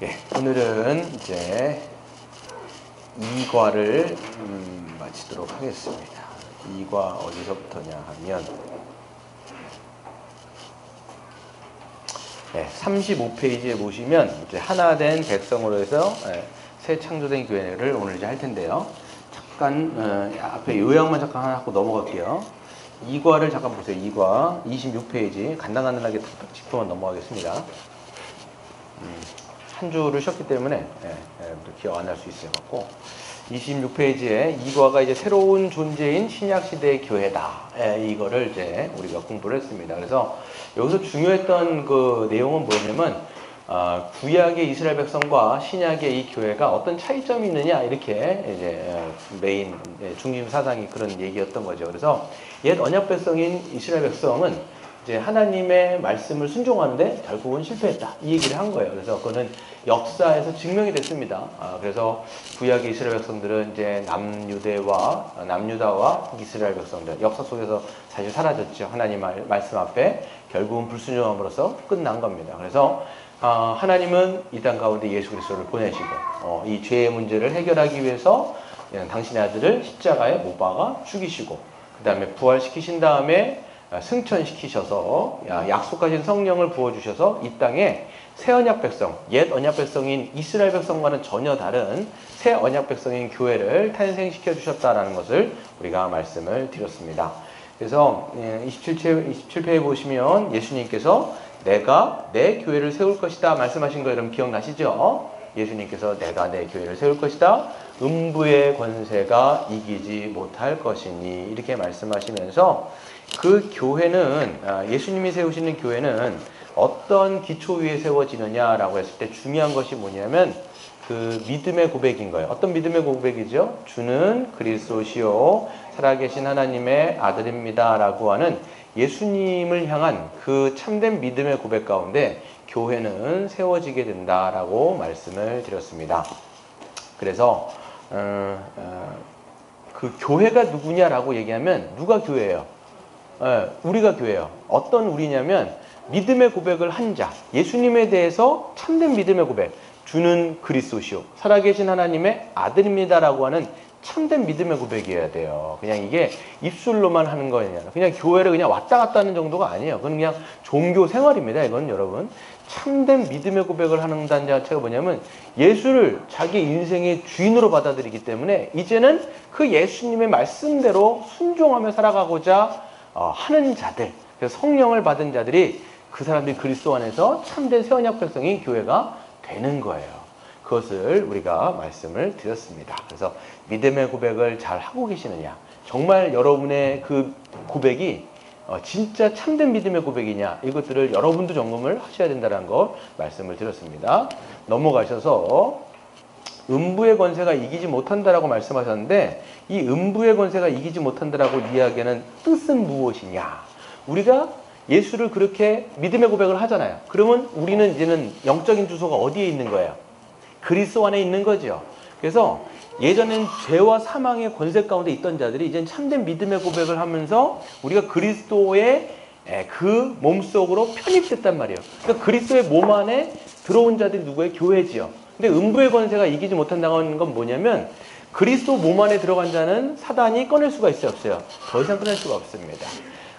예, 오늘은 이제 2과를 마치도록 하겠습니다. 2과 어디서부터냐 하면 35페이지에 보시면 이제 하나된 백성으로 해서 새 창조된 교회를 오늘 이제 할 텐데요. 잠깐 앞에 요약만 잠깐 하나 하고 넘어갈게요. 2과를 잠깐 보세요. 2과 26페이지 간단하게 탁탁 짚고만 넘어가겠습니다. 한 주를 쉬었기 때문에 기억 안 날 수 있어요. 갖고 26페이지에 2과가 이제 새로운 존재인 신약시대의 교회다. 이거를 이제 우리가 공부를 했습니다. 그래서 여기서 중요했던 그 내용은 뭐냐면 구약의 이스라엘 백성과 신약의 이 교회가 어떤 차이점이 있느냐 이렇게 이제 메인 중심 사상이 그런 얘기였던 거죠. 그래서 옛 언약 백성인 이스라엘 백성은 이제 하나님의 말씀을 순종하는데 결국은 실패했다 이 얘기를 한 거예요. 그래서 그거는 역사에서 증명이 됐습니다. 그래서 구약의 이스라엘 백성들은 이제 남유다와 이스라엘 백성들 역사 속에서 사실 사라졌죠. 하나님 말씀 앞에 결국은 불순종함으로써 끝난 겁니다. 그래서 하나님은 이 땅 가운데 예수 그리스도를 보내시고 이 죄의 문제를 해결하기 위해서 당신의 아들을 십자가에 못 박아 죽이시고 그 다음에 부활시키신 다음에 승천시키셔서 약속하신 성령을 부어주셔서 이 땅에 새 언약 백성, 옛 언약 백성인 이스라엘 백성과는 전혀 다른 새 언약 백성인 교회를 탄생시켜 주셨다라는 것을 우리가 말씀을 드렸습니다. 그래서 27페이지에 보시면 예수님께서 내가 내 교회를 세울 것이다 말씀하신 거 여러분 기억나시죠? 예수님께서 내가 내 교회를 세울 것이다. 음부의 권세가 이기지 못할 것이니 이렇게 말씀하시면서 그 교회는 예수님이 세우시는 교회는 어떤 기초 위에 세워지느냐라고 했을 때 중요한 것이 뭐냐면 그 믿음의 고백인 거예요. 어떤 믿음의 고백이죠? 주는 그리스도시요 살아계신 하나님의 아들입니다 라고 하는 예수님을 향한 그 참된 믿음의 고백 가운데 교회는 세워지게 된다라고 말씀을 드렸습니다. 그래서 그 교회가 누구냐라고 얘기하면 누가 교회예요? 우리가 교회예요. 어떤 우리냐면 믿음의 고백을 한 자, 예수님에 대해서 참된 믿음의 고백, 주는 그리스도시요 살아계신 하나님의 아들입니다라고 하는 참된 믿음의 고백이어야 돼요. 그냥 이게 입술로만 하는 거 아니야. 그냥 교회를 그냥 왔다 갔다 하는 정도가 아니에요. 그건 그냥 종교 생활입니다. 이건 여러분 참된 믿음의 고백을 하는 자체가 뭐냐면 예수를 자기 인생의 주인으로 받아들이기 때문에 이제는 그 예수님의 말씀대로 순종하며 살아가고자 하는 자들, 그래서 성령을 받은 자들이 그 사람들이 그리스도 안에서 참된 새 언약 백성이 교회가 되는 거예요. 그것을 우리가 말씀을 드렸습니다. 그래서 믿음의 고백을 잘 하고 계시느냐, 정말 여러분의 그 고백이 진짜 참된 믿음의 고백이냐, 이것들을 여러분도 점검을 하셔야 된다는 걸 말씀을 드렸습니다. 넘어가셔서 음부의 권세가 이기지 못한다라고 말씀하셨는데 이 음부의 권세가 이기지 못한다라고 이야기하는 뜻은 무엇이냐? 우리가 예수를 그렇게 믿음의 고백을 하잖아요. 그러면 우리는 이제는 영적인 주소가 어디에 있는 거예요? 그리스도 안에 있는 거죠. 그래서 예전엔 죄와 사망의 권세 가운데 있던 자들이 이제는 참된 믿음의 고백을 하면서 우리가 그리스도의 그 몸속으로 편입됐단 말이에요. 그러니까 그리스도의 몸 안에 들어온 자들이 누구예요? 교회지요. 근데 음부의 권세가 이기지 못한다는 건 뭐냐면 그리스도 몸 안에 들어간 자는 사단이 꺼낼 수가 있어요? 없어요? 더 이상 꺼낼 수가 없습니다.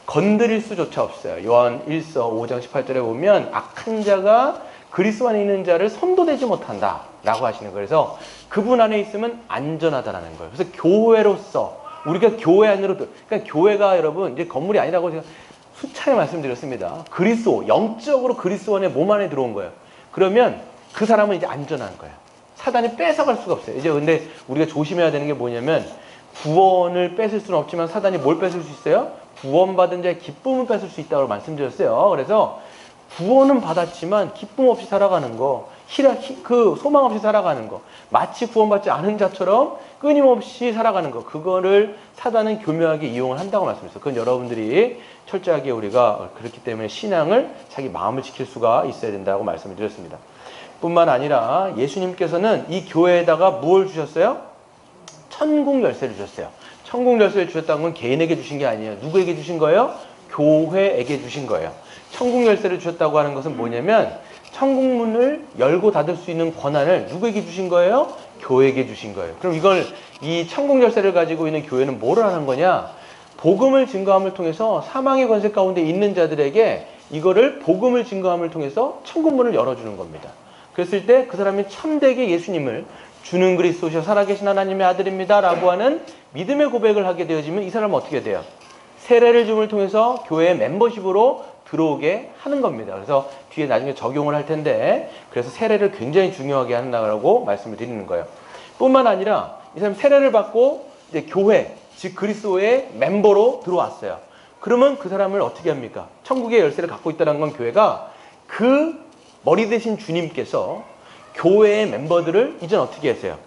건드릴 수조차 없어요. 요한 1서 5장 18절에 보면 악한 자가 그리스도 안에 있는 자를 손도대지 못한다 라고 하시는 거예요. 그래서 그분 안에 있으면 안전하다라는 거예요. 그래서 교회로서 우리가 교회 안으로 그러니까 교회가 여러분 이제 건물이 아니라고 제가 수차례 말씀드렸습니다. 그리스도 영적으로 그리스도 안에 몸 안에 들어온 거예요. 그러면 그 사람은 이제 안전한 거예요. 사단이 뺏어갈 수가 없어요. 이제 근데 우리가 조심해야 되는 게 뭐냐면 구원을 뺏을 수는 없지만 사단이 뭘 뺏을 수 있어요? 구원받은 자의 기쁨을 뺏을 수 있다고 말씀드렸어요. 그래서 구원은 받았지만 기쁨 없이 살아가는 거, 그 소망 없이 살아가는 거, 마치 구원받지 않은 자처럼 끊임없이 살아가는 거, 그거를 사단은 교묘하게 이용을 한다고 말씀드렸어요. 그건 여러분들이 철저하게 우리가 그렇기 때문에 신앙을 자기 마음을 지킬 수가 있어야 된다고 말씀을 드렸습니다. 뿐만 아니라 예수님께서는 이 교회에다가 무엇을 주셨어요? 천국 열쇠를 주셨어요. 천국 열쇠를 주셨다는 건 개인에게 주신 게 아니에요. 누구에게 주신 거예요? 교회에게 주신 거예요. 천국 열쇠를 주셨다고 하는 것은 뭐냐면 천국 문을 열고 닫을 수 있는 권한을 누구에게 주신 거예요? 교회에게 주신 거예요. 그럼 이걸 이 천국 열쇠를 가지고 있는 교회는 뭐를 하는 거냐? 복음을 증거함을 통해서 사망의 권세 가운데 있는 자들에게 이거를 복음을 증거함을 통해서 천국 문을 열어주는 겁니다. 그랬을 때 그 사람이 참되게 예수님을 주는 그리스도시여 살아계신 하나님의 아들입니다 라고 하는 믿음의 고백을 하게 되어지면 이 사람은 어떻게 돼요? 세례를 줌을 통해서 교회의 멤버십으로 들어오게 하는 겁니다. 그래서 뒤에 나중에 적용을 할 텐데 그래서 세례를 굉장히 중요하게 한다고 말씀을 드리는 거예요. 뿐만 아니라 이 사람 세례를 받고 이제 교회, 즉 그리스도의 멤버로 들어왔어요. 그러면 그 사람을 어떻게 합니까? 천국의 열쇠를 갖고 있다는 건 교회가 그 머리 대신 주님께서 교회의 멤버들을 이젠 어떻게 하세요?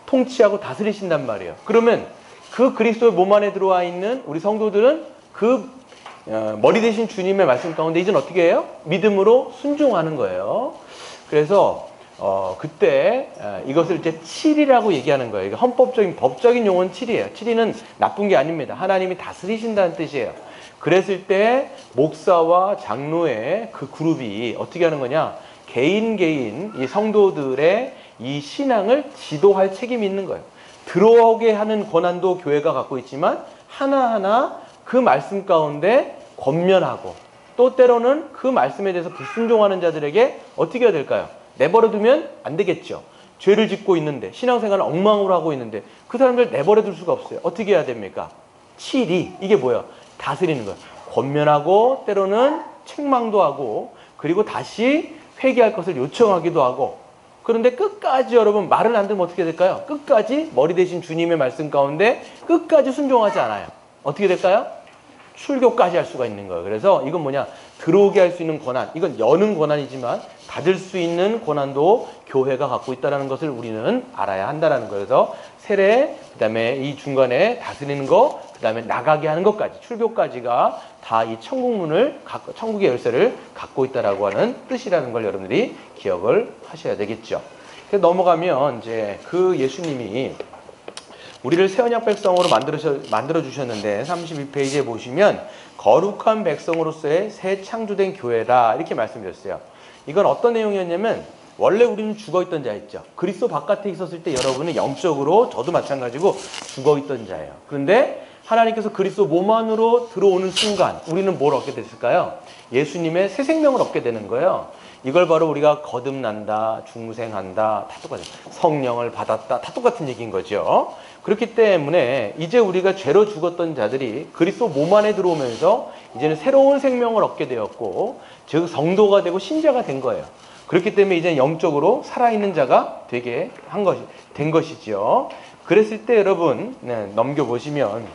통치하고 다스리신단 말이에요. 그러면 그 그리스도의 몸 안에 들어와 있는 우리 성도들은 그 머리 대신 주님의 말씀 가운데 이젠 어떻게 해요? 믿음으로 순종하는 거예요. 그래서 그때 이것을 이제 칠이라고 얘기하는 거예요. 이게 헌법적인 법적인 용어는 칠이에요. 칠이는 나쁜 게 아닙니다. 하나님이 다스리신다는 뜻이에요. 그랬을 때 목사와 장로의 그 그룹이 어떻게 하는 거냐? 개인 이 성도들의 이 신앙을 지도할 책임이 있는 거예요. 들어오게 하는 권한도 교회가 갖고 있지만 하나하나 그 말씀 가운데 권면하고 또 때로는 그 말씀에 대해서 불순종하는 자들에게 어떻게 해야 될까요? 내버려두면 안 되겠죠. 죄를 짓고 있는데 신앙생활을 엉망으로 하고 있는데 그 사람들 내버려둘 수가 없어요. 어떻게 해야 됩니까? 칠이 이게 뭐예요? 다스리는 거예요. 권면하고 때로는 책망도 하고 그리고 다시 회개할 것을 요청하기도 하고 그런데 끝까지 여러분 말을 안 들으면 어떻게 될까요? 끝까지 머리 대신 주님의 말씀 가운데 끝까지 순종하지 않아요. 어떻게 될까요? 출교까지 할 수가 있는 거예요. 그래서 이건 뭐냐? 들어오게 할 수 있는 권한. 이건 여는 권한이지만 닫을 수 있는 권한도 교회가 갖고 있다는 것을 우리는 알아야 한다는 거예요. 그래서 세례, 그 다음에 이 중간에 다스리는 거, 그 다음에 나가게 하는 것까지, 출교까지가 다 이 천국문을, 천국의 열쇠를 갖고 있다라고 하는 뜻이라는 걸 여러분들이 기억을 하셔야 되겠죠. 그래서 넘어가면 이제 그 예수님이 우리를 새 언약 백성으로 만들어 주셨는데 32페이지에 보시면 거룩한 백성으로서의 새 창조된 교회라 이렇게 말씀드렸어요. 이건 어떤 내용이었냐면 원래 우리는 죽어있던 자였죠. 그리스도 바깥에 있었을 때 여러분은 영적으로 저도 마찬가지고 죽어있던 자예요. 그런데 하나님께서 그리스도 몸 안으로 들어오는 순간 우리는 뭘 얻게 됐을까요? 예수님의 새 생명을 얻게 되는 거예요. 이걸 바로 우리가 거듭난다, 중생한다, 다 똑같아요. 성령을 받았다, 다 똑같은 얘기인 거죠. 그렇기 때문에 이제 우리가 죄로 죽었던 자들이 그리스도 몸 안에 들어오면서 이제는 새로운 생명을 얻게 되었고 즉 성도가 되고 신자가 된 거예요. 그렇기 때문에 이제 영적으로 살아있는 자가 되게 된 것이죠. 그랬을 때 여러분 넘겨보시면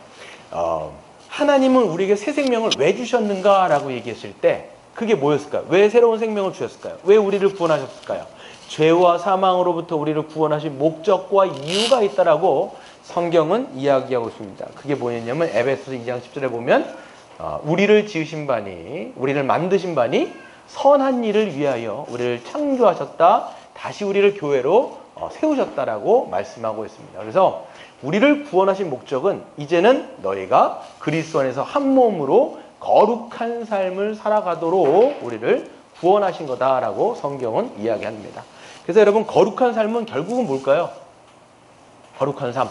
하나님은 우리에게 새 생명을 왜 주셨는가라고 얘기했을 때 그게 뭐였을까요? 왜 새로운 생명을 주셨을까요? 왜 우리를 구원하셨을까요? 죄와 사망으로부터 우리를 구원하신 목적과 이유가 있다라고 성경은 이야기하고 있습니다. 그게 뭐였냐면 에베소서 2장 10절에 보면 우리를 지으신 바니 우리를 만드신 바니 선한 일을 위하여 우리를 창조하셨다. 다시 우리를 교회로 세우셨다라고 말씀하고 있습니다. 그래서 우리를 구원하신 목적은 이제는 너희가 그리스도 안에서 한 몸으로 거룩한 삶을 살아가도록 우리를 구원하신 거다라고 성경은 이야기합니다. 그래서 여러분 거룩한 삶은 결국은 뭘까요? 거룩한 삶.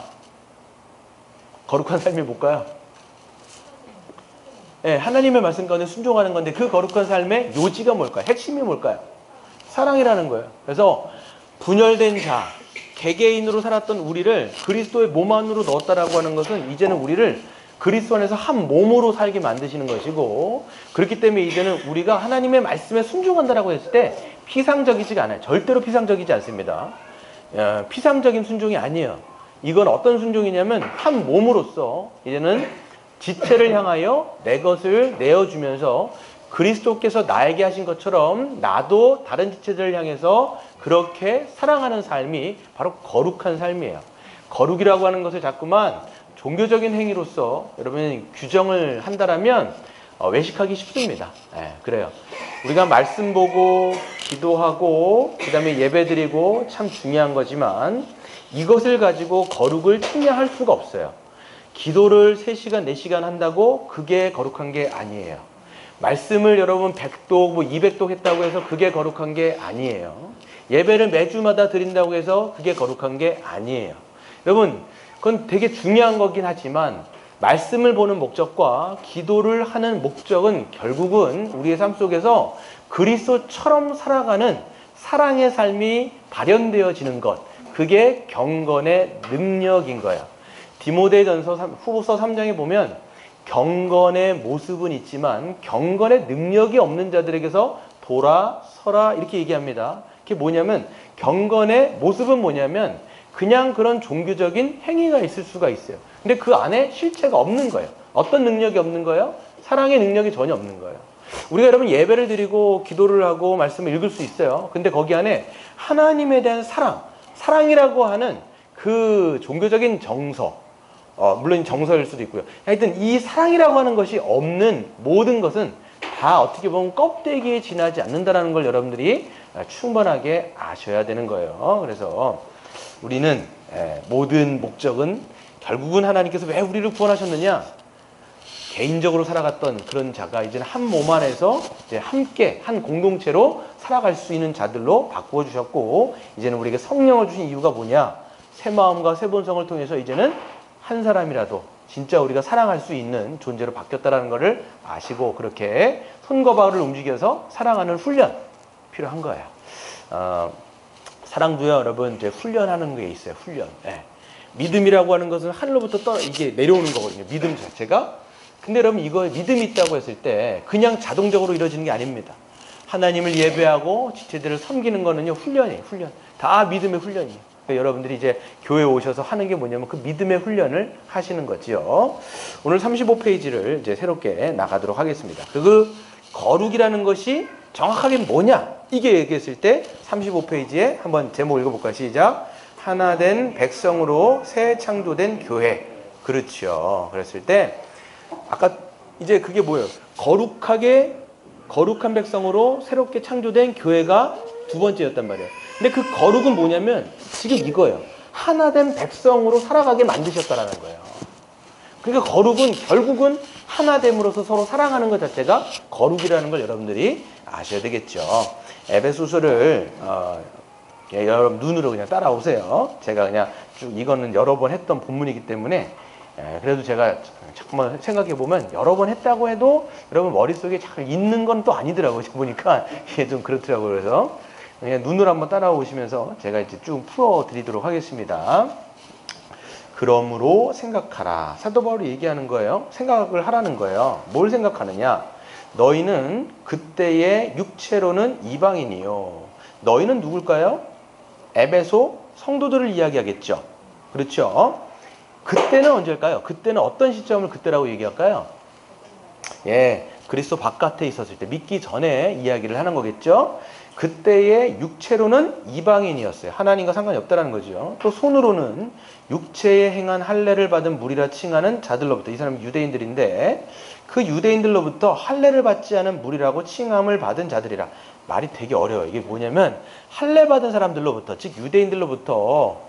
거룩한 삶이 뭘까요? 네, 하나님의 말씀 가운데 순종하는 건데 그 거룩한 삶의 요지가 뭘까요? 핵심이 뭘까요? 사랑이라는 거예요. 그래서 분열된 자, 개개인으로 살았던 우리를 그리스도의 몸 안으로 넣었다라고 하는 것은 이제는 우리를 그리스도 안에서 한 몸으로 살게 만드시는 것이고 그렇기 때문에 이제는 우리가 하나님의 말씀에 순종한다라고 했을 때 피상적이지가 않아요. 절대로 피상적이지 않습니다. 피상적인 순종이 아니에요. 이건 어떤 순종이냐면 한 몸으로서 이제는 지체를 향하여 내 것을 내어주면서 그리스도께서 나에게 하신 것처럼 나도 다른 지체들을 향해서 그렇게 사랑하는 삶이 바로 거룩한 삶이에요. 거룩이라고 하는 것을 자꾸만 종교적인 행위로서 여러분이 규정을 한다라면 외식하기 쉽습니다. 그래요. 우리가 말씀 보고 기도하고 그 다음에 예배 드리고 참 중요한 거지만 이것을 가지고 거룩을 측량할 수가 없어요. 기도를 3시간, 4시간 한다고 그게 거룩한 게 아니에요. 말씀을 여러분 100독, 뭐 200독 했다고 해서 그게 거룩한 게 아니에요. 예배를 매주마다 드린다고 해서 그게 거룩한 게 아니에요. 여러분, 그건 되게 중요한 거긴 하지만 말씀을 보는 목적과 기도를 하는 목적은 결국은 우리의 삶 속에서 그리스도처럼 살아가는 사랑의 삶이 발현되어지는 것, 그게 경건의 능력인 거야. 디모데전서 후서 3장에 보면 경건의 모습은 있지만 경건의 능력이 없는 자들에게서 돌아서라 이렇게 얘기합니다. 그게 뭐냐면 경건의 모습은 뭐냐면 그냥 그런 종교적인 행위가 있을 수가 있어요. 근데 그 안에 실체가 없는 거예요. 어떤 능력이 없는 거예요? 사랑의 능력이 전혀 없는 거예요. 우리가 여러분 예배를 드리고 기도를 하고 말씀을 읽을 수 있어요. 근데 거기 안에 하나님에 대한 사랑이라고 하는 그 종교적인 정서, 물론 정서일 수도 있고요. 하여튼 이 사랑이라고 하는 것이 없는 모든 것은 다 어떻게 보면 껍데기에 지나지 않는다는 걸 여러분들이 충분하게 아셔야 되는 거예요. 그래서 우리는 모든 목적은 결국은 하나님께서 왜 우리를 구원하셨느냐? 개인적으로 살아갔던 그런 자가 이제는 한 몸 안에서 이제 함께 한 공동체로 살아갈 수 있는 자들로 바꾸어 주셨고, 이제는 우리에게 성령을 주신 이유가 뭐냐? 새 마음과 새 본성을 통해서 이제는 한 사람이라도 진짜 우리가 사랑할 수 있는 존재로 바뀌었다라는 것을 아시고 그렇게 손과 발을 움직여서 사랑하는 훈련 필요한 거예요. 사랑도요, 여러분, 이제 훈련하는 게 있어요. 훈련. 믿음이라고 하는 것은 하늘로부터 이게 내려오는 거거든요. 믿음 자체가. 근데 여러분, 이거 믿음이 있다고 했을 때 그냥 자동적으로 이루어지는 게 아닙니다. 하나님을 예배하고 지체들을 섬기는 거는요, 훈련이에요. 훈련. 다 믿음의 훈련이에요. 그러니까 여러분들이 이제 교회에 오셔서 하는 게 뭐냐면 그 믿음의 훈련을 하시는 거지요. 오늘 35페이지를 이제 새롭게 나가도록 하겠습니다. 그 거룩이라는 것이 정확하게 뭐냐? 이게 얘기했을 때 35페이지에 한번 제목 읽어볼까요? 시작. 하나 된 백성으로 새 창조된 교회. 그렇죠. 그랬을 때 아까 이제 그게 뭐예요? 거룩한 백성으로 새롭게 창조된 교회가 두 번째였단 말이에요. 근데 그 거룩은 뭐냐면 지금 이거예요. 하나 된 백성으로 살아가게 만드셨다라는 거예요. 그러니까 거룩은 결국은 하나됨으로써 서로 사랑하는 것 자체가 거룩이라는 걸 여러분들이 아셔야 되겠죠. 에베소서를 여러분 눈으로 그냥 따라오세요. 제가 그냥 쭉 이거는 여러 번 했던 본문이기 때문에 그래도 제가 잠깐만 생각해보면 여러 번 했다고 해도 여러분 머릿속에 잘 있는 건 또 아니더라고요. 보니까 이게 좀 그렇더라고요. 그래서 그냥 눈으로 한번 따라오시면서 제가 이제 쭉 풀어드리도록 하겠습니다. 그러므로 생각하라. 사도 바울이 얘기하는 거예요. 생각을 하라는 거예요. 뭘 생각하느냐? 너희는 그때의 육체로는 이방인이요. 너희는 누굴까요? 에베소 성도들을 이야기하겠죠. 그렇죠? 그때는 언제일까요? 그때는 어떤 시점을 그때라고 얘기할까요? 그리스도 바깥에 있었을 때, 믿기 전에 이야기를 하는 거겠죠. 그때의 육체로는 이방인이었어요. 하나님과 상관이 없다는 거죠. 또 손으로는 육체에 행한 할례를 받은 무리라 칭하는 자들로부터, 이 사람은 유대인들인데 그 유대인들로부터 할례를 받지 않은 무리라고 칭함을 받은 자들이라. 말이 되게 어려워요. 이게 뭐냐면 할례 받은 사람들로부터, 즉 유대인들로부터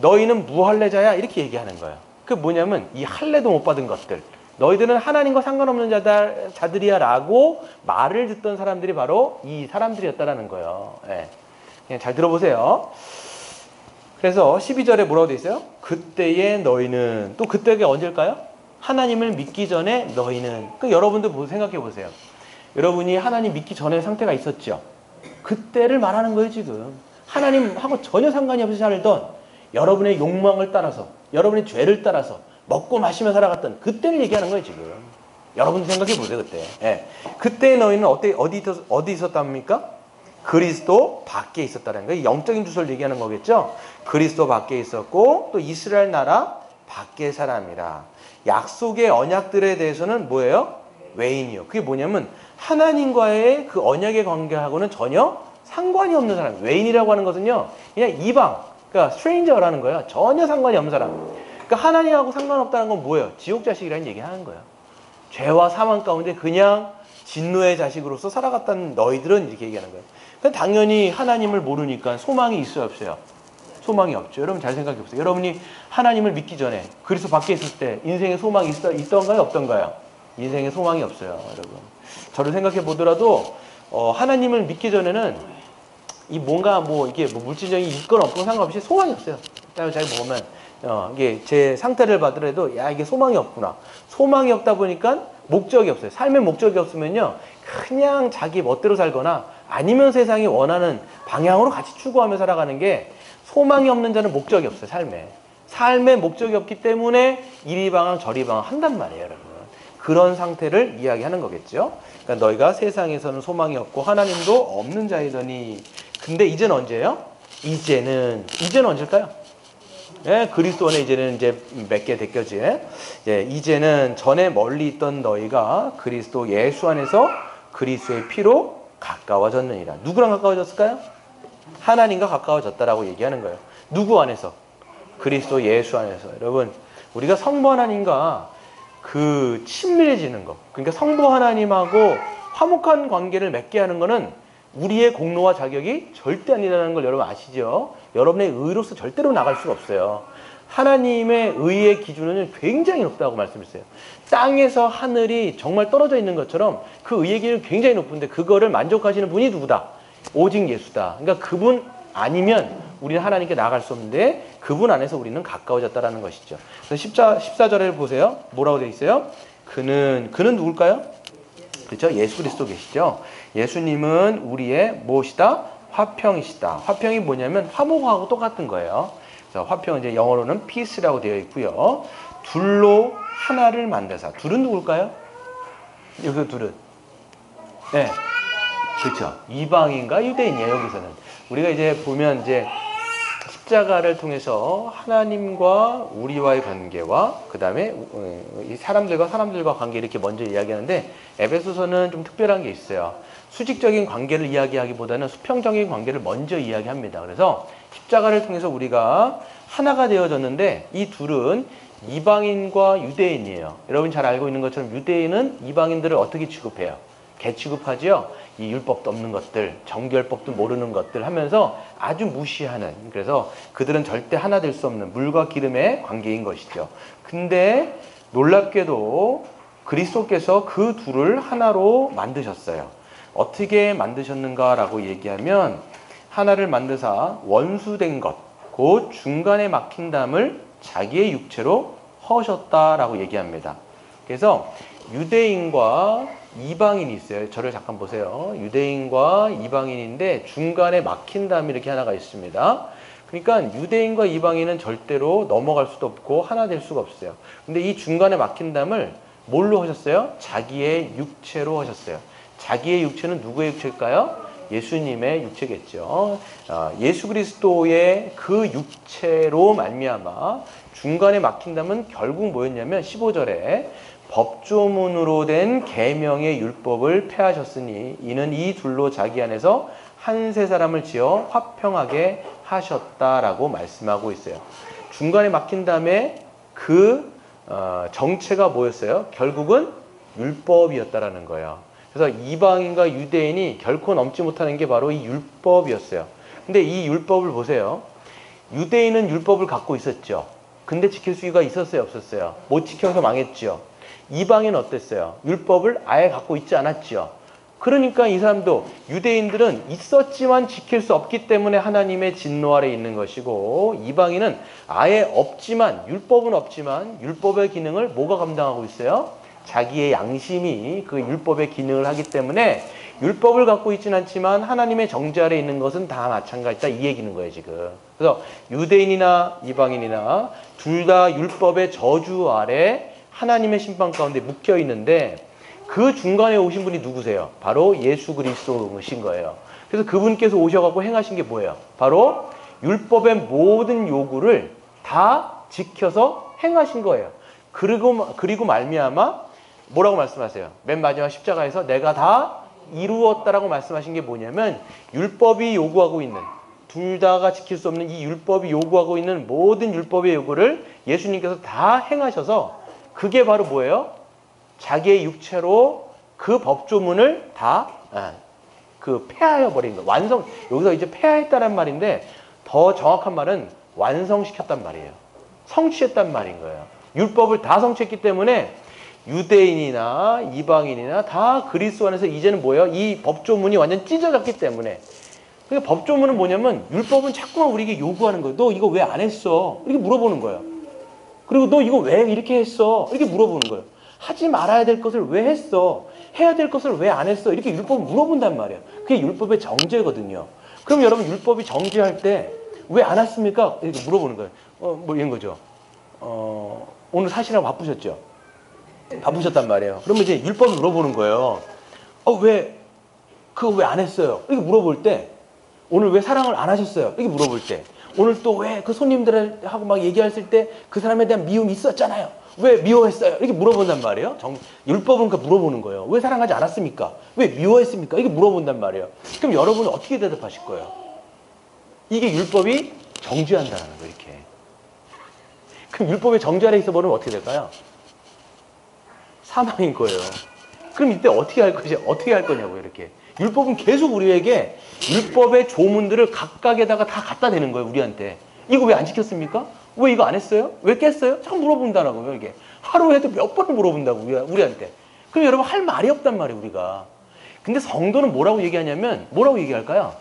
너희는 무할례자야 이렇게 얘기하는 거예요. 그게 뭐냐면 이 할례도 못 받은 것들, 너희들은 하나님과 상관없는 자들이야 라고 말을 듣던 사람들이 바로 이 사람들이었다라는 거예요. 그냥 잘 들어보세요. 그래서 12절에 뭐라고 돼 있어요? 그때의 너희는, 또 그때가 언제일까요? 하나님을 믿기 전에 너희는. 여러분들 생각해 보세요. 여러분이 하나님 믿기 전에 상태가 있었죠. 그때를 말하는 거예요. 지금 하나님하고 전혀 상관이 없이 살던, 여러분의 욕망을 따라서, 여러분의 죄를 따라서 먹고 마시며 살아갔던 그때를 얘기하는 거예요. 지금 여러분 생각해 보세요. 그때. 그때 너희는 어디 있었답니까? 그리스도 밖에 있었다는 거예요. 영적인 주소를 얘기하는 거겠죠. 그리스도 밖에 있었고 또 이스라엘 나라 밖의 사람이라. 약속의 언약들에 대해서는 뭐예요? 외인이요. 그게 뭐냐면 하나님과의 그 언약의 관계하고는 전혀 상관이 없는 사람. 외인이라고 하는 것은요, 그냥 이방, 그러니까 스트레인저라는 거예요. 전혀 상관이 없는 사람. 그러니까 하나님하고 상관없다는 건 뭐예요? 지옥 자식이라는 얘기하는 거예요. 죄와 사망 가운데 그냥 진노의 자식으로서 살아갔다는 너희들은 이렇게 얘기하는 거예요. 그러니까 당연히 하나님을 모르니까 소망이 있어요, 없어요? 소망이 없죠. 여러분 잘 생각해 보세요. 여러분이 하나님을 믿기 전에 그리스도 밖에 있을 때 인생의 소망이 있던가요, 없던가요? 인생에 소망이 없어요, 여러분. 저를 생각해 보더라도 하나님을 믿기 전에는 이 뭔가 뭐 이게 뭐 물질적인 있건 없건 상관없이 소망이 없어요. 잘 보면 이게 제 상태를 봐더라도 야 이게 소망이 없구나. 소망이 없다 보니까 목적이 없어요. 삶의 목적이 없으면요 그냥 자기 멋대로 살거나 아니면 세상이 원하는 방향으로 같이 추구하며 살아가는 게 소망이 없는 자는 목적이 없어요. 삶에 목적이 없기 때문에 이리방황 저리방황 한단 말이에요, 여러분. 그런 상태를 이야기하는 거겠죠. 그러니까 너희가 세상에서는 소망이 없고 하나님도 없는 자이더니. 근데 이제는 언제예요? 이제는 언제일까요? 예, 그리스도 안에 이제는 이제 맺게 됐겠지. 이제는 전에 멀리 있던 너희가 그리스도 예수 안에서 그리스도의 피로 가까워졌느니라. 누구랑 가까워졌을까요? 하나님과 가까워졌다라고 얘기하는 거예요. 누구 안에서? 그리스도 예수 안에서. 여러분, 우리가 성부 하나님과 그 친밀해지는 거. 그러니까 성부 하나님하고 화목한 관계를 맺게 하는 거는 우리의 공로와 자격이 절대 아니라는 걸 여러분 아시죠? 여러분의 의로서 절대로 나갈 수가 없어요. 하나님의 의의 기준은 굉장히 높다고 말씀했어요. 땅에서 하늘이 정말 떨어져 있는 것처럼 그 의의 기준은 굉장히 높은데 그거를 만족하시는 분이 누구다? 오직 예수다. 그러니까 그분 아니면 우리는 하나님께 나아갈 수 없는데 그분 안에서 우리는 가까워졌다라는 것이죠. 그래서 14절을 보세요. 뭐라고 되어 있어요? 그는 누굴까요? 그렇죠? 예수 그리스도 계시죠? 예수님은 우리의 무엇이다? 화평이시다. 화평이 뭐냐면 화목하고 똑같은 거예요. 그래서 화평은 이제 영어로는 peace라고 되어 있고요. 둘로 하나를 만드사. 둘은 누굴까요? 여기 둘은. 네. 그렇죠. 이방인과 유대인이에요, 여기서는. 우리가 이제 보면 이제 십자가를 통해서 하나님과 우리와의 관계와 그 다음에 사람들과 관계 이렇게 먼저 이야기하는데 에베소서는 좀 특별한 게 있어요. 수직적인 관계를 이야기하기보다는 수평적인 관계를 먼저 이야기합니다. 그래서 십자가를 통해서 우리가 하나가 되어졌는데 이 둘은 이방인과 유대인이에요. 여러분 잘 알고 있는 것처럼 유대인은 이방인들을 어떻게 취급해요? 개 취급하죠. 이 율법도 없는 것들, 정결법도 모르는 것들 하면서 아주 무시하는, 그래서 그들은 절대 하나 될 수 없는 물과 기름의 관계인 것이죠. 근데 놀랍게도 그리스도께서 그 둘을 하나로 만드셨어요. 어떻게 만드셨는가라고 얘기하면 하나를 만드사 원수된 것, 곧 중간에 막힌 담을 자기의 육체로 허셨다라고 얘기합니다. 그래서 유대인과 이방인이 있어요. 저를 잠깐 보세요. 유대인과 이방인인데 중간에 막힌 담이 이렇게 하나가 있습니다. 그러니까 유대인과 이방인은 절대로 넘어갈 수도 없고 하나 될 수가 없어요. 근데 이 중간에 막힌 담을 뭘로 하셨어요? 자기의 육체로 하셨어요. 자기의 육체는 누구의 육체일까요? 예수님의 육체겠죠. 예수 그리스도의 그 육체로 말미암아 중간에 막힌 담은 결국 뭐였냐면 15절에 법조문으로 된 계명의 율법을 폐하셨으니 이는 이 둘로 자기 안에서 한 세 사람을 지어 화평하게 하셨다라고 말씀하고 있어요. 중간에 막힌 다음에 그 정체가 뭐였어요? 결국은 율법이었다라는 거예요. 그래서 이방인과 유대인이 결코 넘지 못하는 게 바로 이 율법이었어요. 근데 이 율법을 보세요. 유대인은 율법을 갖고 있었죠. 근데 지킬 수가 있었어요, 없었어요? 못 지켜서 망했죠. 이방인은 어땠어요? 율법을 아예 갖고 있지 않았지요. 그러니까 이 사람도 유대인들은 있었지만 지킬 수 없기 때문에 하나님의 진노 아래 있는 것이고 이방인은 아예 없지만 율법은 없지만 율법의 기능을 뭐가 감당하고 있어요? 자기의 양심이 그 율법의 기능을 하기 때문에 율법을 갖고 있지는 않지만 하나님의 정죄 아래 있는 것은 다 마찬가지다 이 얘기는 거예요 지금. 그래서 유대인이나 이방인이나 둘 다 율법의 저주 아래 하나님의 심판 가운데 묶여 있는데 그 중간에 오신 분이 누구세요? 바로 예수 그리스도신 거예요. 그래서 그분께서 오셔갖고 행하신 게 뭐예요? 바로 율법의 모든 요구를 다 지켜서 행하신 거예요. 그리고 말미암아 뭐라고 말씀하세요? 맨 마지막 십자가에서 내가 다 이루었다라고 말씀하신 게 뭐냐면 율법이 요구하고 있는 둘 다가 지킬 수 없는 이 율법이 요구하고 있는 모든 율법의 요구를 예수님께서 다 행하셔서 그게 바로 뭐예요? 자기의 육체로 그 법조문을 다 폐하여 버린 거. 여기서 이제 폐하했다는 말인데 더 정확한 말은 완성시켰단 말이에요. 성취했단 말인 거예요. 율법을 다 성취했기 때문에 유대인이나 이방인이나 다 그리스도 안에서 이제는 뭐예요? 이 법조문이 완전 찢어졌기 때문에. 그러니까 법조문은 뭐냐면 율법은 자꾸만 우리에게 요구하는 거예요. 너 이거 왜 안 했어? 이렇게 물어보는 거예요. 그리고 너 이거 왜 이렇게 했어? 이렇게 물어보는 거예요. 하지 말아야 될 것을 왜 했어? 해야 될 것을 왜 안 했어? 이렇게 율법을 물어본단 말이에요. 그게 율법의 정죄거든요. 그럼 여러분 율법이 정죄할 때 왜 안 왔습니까? 이렇게 물어보는 거예요. 뭐 이런 거죠. 오늘 사시라고 바쁘셨죠? 바쁘셨단 말이에요. 그러면 이제 율법을 물어보는 거예요. 그거 왜 안 했어요? 이렇게 물어볼 때, 오늘 왜 사랑을 안 하셨어요? 이렇게 물어볼 때, 오늘 또 왜 그 손님들하고 막 얘기했을 때 그 사람에 대한 미움이 있었잖아요. 왜 미워했어요? 이렇게 물어본단 말이에요. 율법은 그러니까 물어보는 거예요. 왜 사랑하지 않았습니까? 왜 미워했습니까? 이렇게 물어본단 말이에요. 그럼 여러분은 어떻게 대답하실 거예요? 이게 율법이 정죄한다는 거예요. 이렇게. 그럼 율법의 정죄 아래 있어 버리면 어떻게 될까요? 사망인 거예요. 그럼 이때 어떻게 할 거냐고요, 이렇게. 율법은 계속 우리에게 율법의 조문들을 각각에다가 다 갖다 대는 거예요, 우리한테. 이거 왜 안 지켰습니까? 왜 이거 안 했어요? 왜 깼어요? 자꾸 물어본다고요, 이게. 하루에도 몇 번을 물어본다고, 우리한테. 그럼 여러분 할 말이 없단 말이에요, 우리가. 근데 성도는 뭐라고 얘기하냐면, 뭐라고 얘기할까요?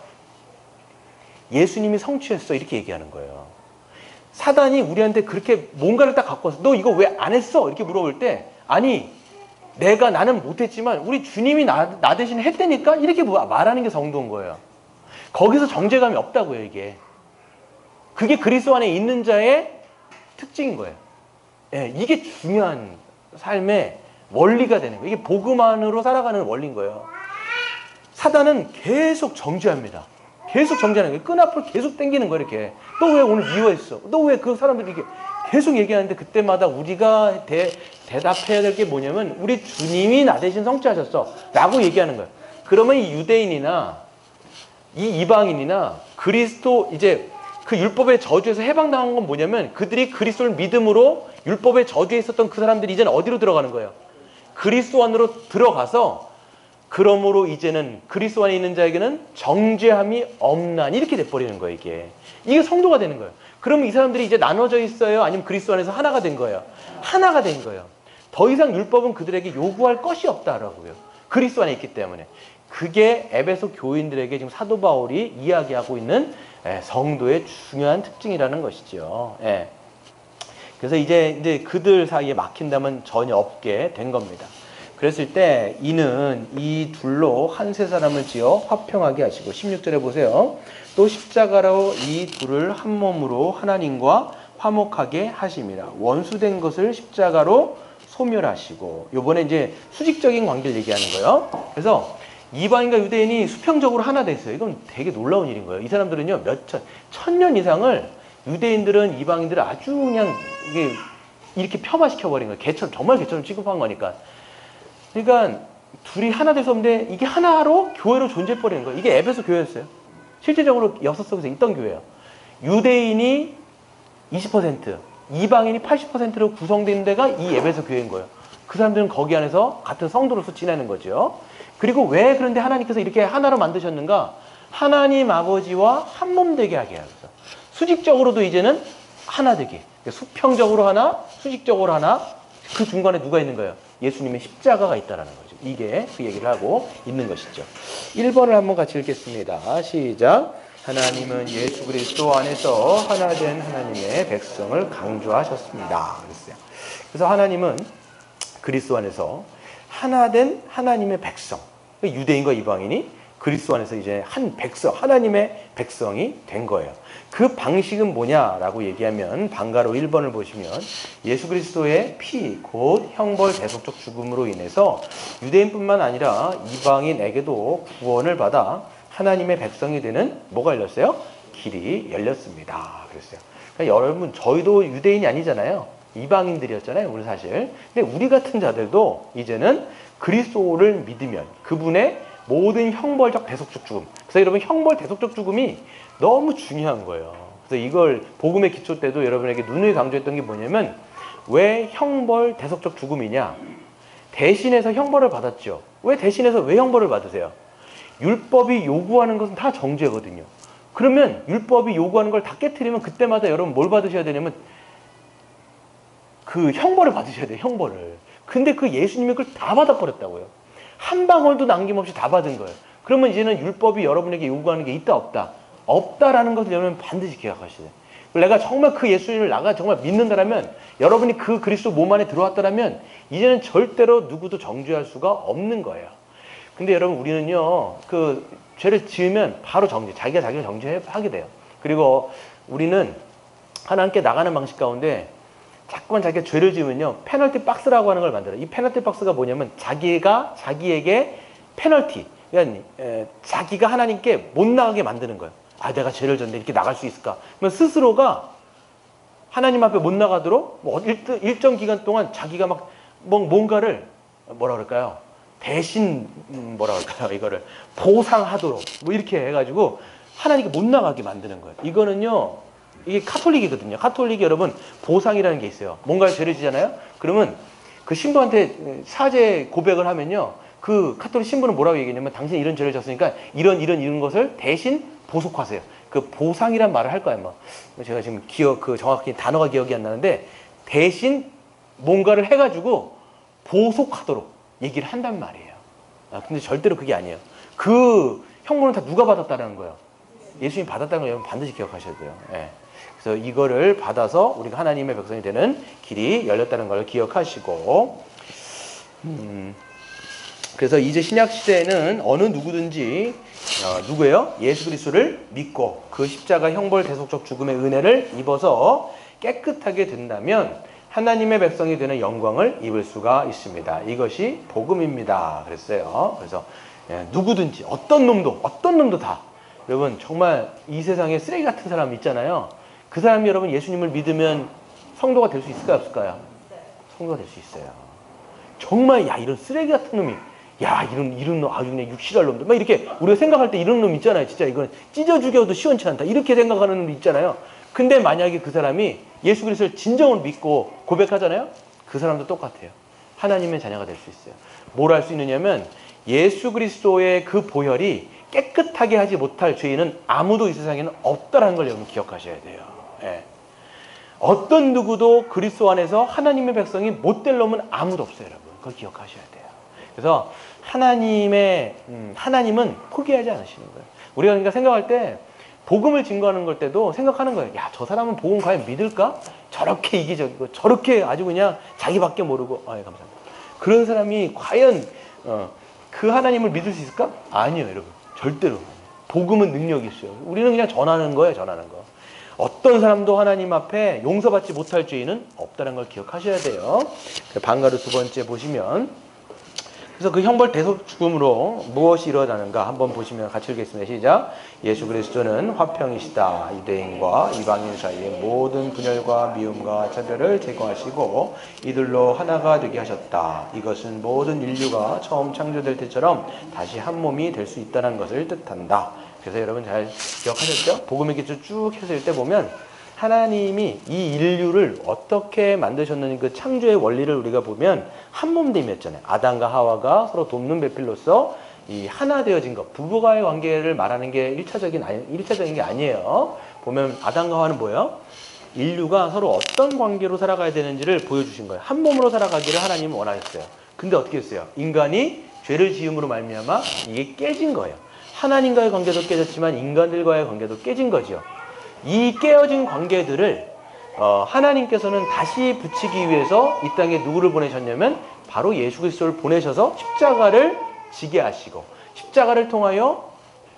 예수님이 성취했어, 이렇게 얘기하는 거예요. 사단이 우리한테 그렇게 뭔가를 딱 갖고 와서 너 이거 왜 안 했어? 이렇게 물어볼 때, 아니, 나는 못했지만 우리 주님이 나 대신 했다니까? 이렇게 말하는 게 성도인 거예요. 거기서 정죄감이 없다고요, 이게. 그게 그리스도 안에 있는 자의 특징인 거예요. 예, 이게 중요한 삶의 원리가 되는 거예요. 이게 복음 안으로 살아가는 원리인 거예요. 사단은 계속 정죄합니다. 계속 정죄하는 거예요. 끈앞을 계속 당기는 거예요, 이렇게. 너 왜 오늘 미워했어? 너 왜 그 사람들이 이렇게 계속 얘기하는데 그때마다 우리가 대답해야 될 게 뭐냐면 우리 주님이 나 대신 성취하셨어 라고 얘기하는 거예요. 그러면 이 유대인이나 이 이방인이나 그리스도 이제 그 율법의 저주에서 해방당한 건 뭐냐면 그들이 그리스도를 믿음으로 율법의 저주에 있었던 그 사람들이 이제는 어디로 들어가는 거예요? 그리스도 안으로 들어가서 그러므로 이제는 그리스도 안에 있는 자에게는 정죄함이 없나니 이렇게 돼버리는 거예요. 이게 성도가 되는 거예요. 그러면 이 사람들이 이제 나눠져 있어요? 아니면 그리스도 안에서 하나가 된 거예요? 하나가 된 거예요. 더 이상 율법은 그들에게 요구할 것이 없다라고요. 그리스도 안에 있기 때문에. 그게 에베소 교인들에게 지금 사도 바울이 이야기하고 있는 성도의 중요한 특징이라는 것이죠. 그래서 이제 그들 사이에 막힌다면 전혀 없게 된 겁니다. 그랬을 때 이는 이 둘로 한 세 사람을 지어 화평하게 하시고 16절에 보세요. 또 십자가로 이 둘을 한 몸으로 하나님과 화목하게 하심이라. 원수된 것을 십자가로 소멸하시고. 요번에 이제 수직적인 관계를 얘기하는 거예요. 그래서 이방인과 유대인이 수평적으로 하나 됐어요. 이건 되게 놀라운 일인 거예요. 이 사람들은요, 천년 이상을 유대인들은 이방인들을 아주 그냥 이렇게 폄하시켜버린 거예요. 정말 개처럼 취급한 거니까. 그러니까 둘이 하나 돼서 없는데 이게 하나로 교회로 존재해버리는 거예요. 이게 에베소 교회였어요. 실제적으로 역사 속에서 있던 교회예요. 유대인이 20%, 이방인이 80%로 구성된 데가 이 에베소 교회인 거예요. 그 사람들은 거기 안에서 같은 성도로서 지내는 거죠. 그리고 왜 그런데 하나님께서 이렇게 하나로 만드셨는가? 하나님 아버지와 한 몸 되게 하게 하셔서 수직적으로도 이제는 하나 되게. 수평적으로 하나, 수직적으로 하나. 그 중간에 누가 있는 거예요? 예수님의 십자가가 있다는 거죠. 이게 그 얘기를 하고 있는 것이죠. 1번을 한번 같이 읽겠습니다. 시작. 하나님은 예수 그리스도 안에서 하나된 하나님의 백성을 강조하셨습니다. 그랬어요. 그래서 하나님은 그리스도 안에서 하나된 하나님의 백성, 유대인과 이방인이 그리스도 안에서 이제 한 백성, 하나님의 백성이 된 거예요. 그 방식은 뭐냐라고 얘기하면 방가로 1번을 보시면 예수 그리스도의 피, 곧 형벌 대속적 죽음으로 인해서 유대인뿐만 아니라 이방인에게도 구원을 받아 하나님의 백성이 되는 뭐가 열렸어요? 길이 열렸습니다. 그랬어요. 그러니까 여러분, 저희도 유대인이 아니잖아요. 이방인들이었잖아요, 우리 사실. 근데 우리 같은 자들도 이제는 그리스도를 믿으면 그분의 모든 형벌적 대속적 죽음. 그래서 여러분, 형벌 대속적 죽음이 너무 중요한 거예요. 그래서 이걸 복음의 기초 때도 여러분에게 누누이 강조했던 게 뭐냐면, 왜 형벌 대속적 죽음이냐? 대신해서 형벌을 받았죠. 왜 대신해서 왜 형벌을 받으세요? 율법이 요구하는 것은 다 정죄거든요. 그러면 율법이 요구하는 걸 다 깨트리면 그때마다 여러분 뭘 받으셔야 되냐면 그 형벌을 받으셔야 돼요. 형벌을. 근데 그 예수님이 그걸 다 받아버렸다고요. 한 방울도 남김없이 다 받은 거예요. 그러면 이제는 율법이 여러분에게 요구하는 게 있다 없다? 없다라는 것을 여러분 반드시 기억하셔야 돼요. 내가 정말 그 예수님을 나가 정말 믿는다라면, 여러분이 그 그리스도 몸 안에 들어왔다라면 이제는 절대로 누구도 정죄할 수가 없는 거예요. 근데 여러분, 우리는요, 그 죄를 지으면 바로 자기가 정죄하게 돼요. 그리고 우리는 하나님께 나가는 방식 가운데 자꾸만 자기가 죄를 지으면요, 페널티 박스라고 하는 걸 만들어요. 이 페널티 박스가 뭐냐면 자기에게 페널티, 그러니까 자기가 하나님께 못 나가게 만드는 거예요. 아, 내가 죄를 졌는데 이렇게 나갈 수 있을까? 그러면 스스로가 하나님 앞에 못 나가도록 일정 기간 동안 자기가 막 뭔가를 뭐라 그럴까요? 대신 뭐라 그럴까요? 이거를 보상하도록 뭐 이렇게 해가지고 하나님께 못 나가게 만드는 거예요. 이거는요, 이게 카톨릭이거든요. 카톨릭이 여러분 보상이라는 게 있어요. 뭔가 죄를 지잖아요. 그러면 그 신부한테 사죄 고백을 하면요, 그 카톨릭 신부는 뭐라고 얘기했냐면, 당신이 이런 죄를 졌으니까 이런 것을 대신 보속하세요. 그 보상이란 말을 할 거예요. 뭐 제가 지금 정확히 단어가 기억이 안 나는데, 대신 뭔가를 해가지고 보속하도록 얘기를 한단 말이에요. 근데 절대로 그게 아니에요. 그 형벌은 다 누가 받았다는 거예요? 예수님이 받았다는 걸 여러분 반드시 기억하셔야 돼요. 예. 그래서 이거를 받아서 우리가 하나님의 백성이 되는 길이 열렸다는 걸 기억하시고, 그래서 이제 신약 시대에는 어느 누구든지 누구예요? 예수 그리스도를 믿고 그 십자가 형벌 대속적 죽음의 은혜를 입어서 깨끗하게 된다면 하나님의 백성이 되는 영광을 입을 수가 있습니다. 이것이 복음입니다. 그랬어요. 그래서 누구든지 어떤 놈도 다, 여러분 정말 이 세상에 쓰레기 같은 사람 있잖아요. 그 사람이 여러분 예수님을 믿으면 성도가 될 수 있을까요, 없을까요? 성도가 될 수 있어요. 정말 이런 쓰레기 같은 놈이, 이런 놈 아주 그냥 육실할 놈들 막 이렇게 우리가 생각할 때 이런 놈 있잖아요. 진짜 이건 찢어 죽여도 시원치 않다 이렇게 생각하는 놈 있잖아요. 근데 만약에 그 사람이 예수 그리스도를 진정으로 믿고 고백하잖아요. 그 사람도 똑같아요. 하나님의 자녀가 될 수 있어요. 뭘 할 수 있느냐면, 예수 그리스도의 그 보혈이 깨끗하게 하지 못할 죄인은 아무도 이 세상에는 없다는 걸 여러분 기억하셔야 돼요. 예. 어떤 누구도 그리스도 안에서 하나님의 백성이 못 될 놈은 아무도 없어요, 여러분. 그걸 기억하셔야 돼요. 그래서 하나님은 포기하지 않으시는 거예요. 우리가 그러니까 생각할 때, 복음을 증거하는 걸 때도 생각하는 거예요. 저 사람은 복음 과연 믿을까? 저렇게 이기적이고 저렇게 아주 그냥 자기밖에 모르고. 감사합니다. 그런 사람이 과연 그 하나님을 믿을 수 있을까? 아니에요, 여러분. 절대로. 복음은 능력이 있어요. 우리는 그냥 전하는 거예요, 전하는 거. 어떤 사람도 하나님 앞에 용서받지 못할 죄인은 없다는 걸 기억하셔야 돼요. 방가루 두 번째 보시면, 그래서 그 형벌 대속 죽음으로 무엇이 일어나는가 한번 보시면 같이 읽겠습니다. 시작. 예수 그리스도는 화평이시다. 유대인과 이방인 사이의 모든 분열과 미움과 차별을 제거하시고 이들로 하나가 되게 하셨다. 이것은 모든 인류가 처음 창조될 때처럼 다시 한 몸이 될 수 있다는 것을 뜻한다. 그래서 여러분 잘 기억하셨죠? 복음의 기초 쭉 해서 읽을 때 보면 하나님이 이 인류를 어떻게 만드셨는지 그 창조의 원리를 우리가 보면 한 몸됨이었잖아요. 아담과 하와가 서로 돕는 배필로서 이 하나 되어진 것, 부부와의 관계를 말하는 게 1차적인 게 아니에요. 보면 아담과 하와는 뭐예요? 인류가 서로 어떤 관계로 살아가야 되는지를 보여주신 거예요. 한 몸으로 살아가기를 하나님은 원하셨어요. 근데 어떻게 했어요? 인간이 죄를 지음으로 말미암아 이게 깨진 거예요. 하나님과의 관계도 깨졌지만 인간들과의 관계도 깨진 거죠. 이 깨어진 관계들을 하나님께서는 다시 붙이기 위해서 이 땅에 누구를 보내셨냐면 바로 예수 그리스도를 보내셔서 십자가를 지게 하시고 십자가를 통하여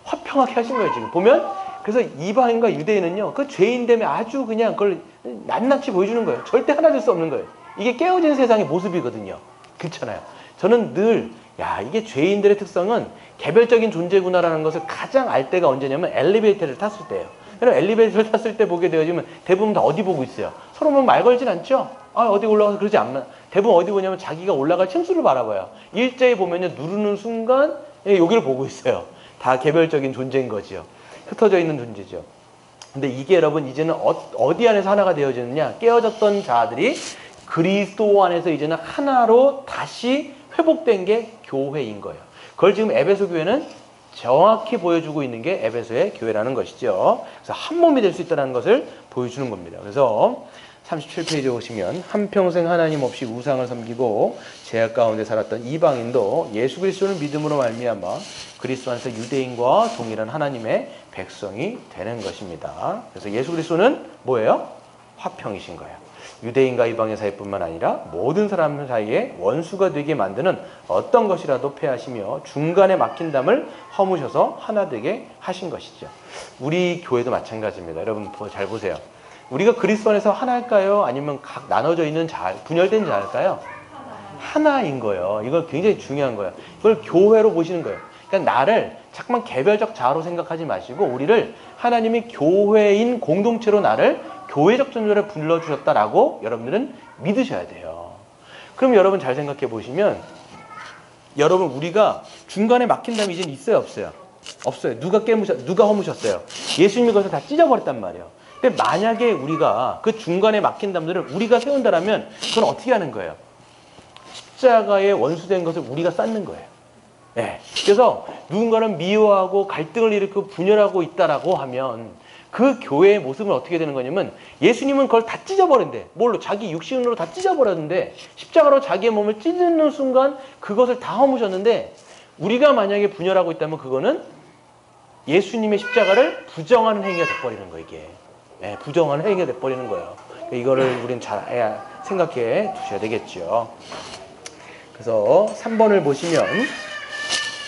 화평하게 하신 거예요. 지금 보면 그래서 이방인과 유대인은요, 그 죄인됨에 아주 그냥 그걸 낱낱이 보여주는 거예요. 절대 하나 될 수 없는 거예요. 이게 깨어진 세상의 모습이거든요. 그렇잖아요. 저는 늘 이게 죄인들의 특성은 개별적인 존재구나라는 것을 가장 알 때가 언제냐면 엘리베이터를 탔을 때예요. 그럼 엘리베이터를 탔을 때 보게 되어지면 대부분 다 어디 보고 있어요? 서로 보면 말 걸진 않죠? 어디 올라가서 그러지 않나? 대부분 어디 보냐면 자기가 올라갈 층수를 바라봐요. 일제히 보면요, 누르는 순간 여기를 보고 있어요. 다 개별적인 존재인 거지요. 흩어져 있는 존재죠. 근데 이게 여러분 이제는 어디 안에서 하나가 되어지느냐? 깨어졌던 자들이 그리스도 안에서 이제는 하나로 다시 회복된 게 교회인 거예요. 그걸 지금 에베소 교회는 정확히 보여주고 있는 게 에베소의 교회라는 것이죠. 그래서 한 몸이 될 수 있다는 것을 보여주는 겁니다. 그래서 37페이지에 오시면 한평생 하나님 없이 우상을 섬기고 죄악 가운데 살았던 이방인도 예수 그리스도를 믿음으로 말미암아 그리스도 안에서 유대인과 동일한 하나님의 백성이 되는 것입니다. 그래서 예수 그리스도는 뭐예요? 화평이신 거예요. 유대인과 이방인 사이뿐만 아니라 모든 사람 사이에 원수가 되게 만드는 어떤 것이라도 패하시며 중간에 막힌 담을 허무셔서 하나 되게 하신 것이죠. 우리 교회도 마찬가지입니다. 여러분 잘 보세요. 우리가 그리스도 안에서 하나일까요? 아니면 각 나눠져 있는 자, 분열된 자일까요? 하나인 거예요. 이걸 굉장히 중요한 거예요. 이걸 교회로 보시는 거예요. 그러니까 나를 자꾸만 개별적 자아로 생각하지 마시고 우리를 하나님이 교회인 공동체로 나를 교회적 존재를 불러주셨다라고 여러분들은 믿으셔야 돼요. 그럼 여러분 잘 생각해 보시면 여러분 우리가 중간에 막힌 담이 이제는 있어요? 없어요? 없어요. 누가 허무셨어요? 예수님이 그것을 다 찢어버렸단 말이에요. 근데 만약에 우리가 그 중간에 막힌 담들을 우리가 세운다라면 그건 어떻게 하는 거예요? 십자가의 원수된 것을 우리가 쌓는 거예요. 네. 그래서 누군가는 미워하고 갈등을 일으키고 분열하고 있다라고 하면 그 교회의 모습은 어떻게 되는 거냐면 예수님은 그걸 다 찢어버린대. 뭘로? 자기 육신으로 다 찢어버렸는데 십자가로 자기의 몸을 찢는 순간 그것을 다 허무셨는데 우리가 만약에 분열하고 있다면 그거는 예수님의 십자가를 부정하는 행위가 돼버리는 거예요. 이게. 네, 부정하는 행위가 돼버리는 거예요. 이거를 우리는 잘 생각해 두셔야 되겠죠. 그래서 3번을 보시면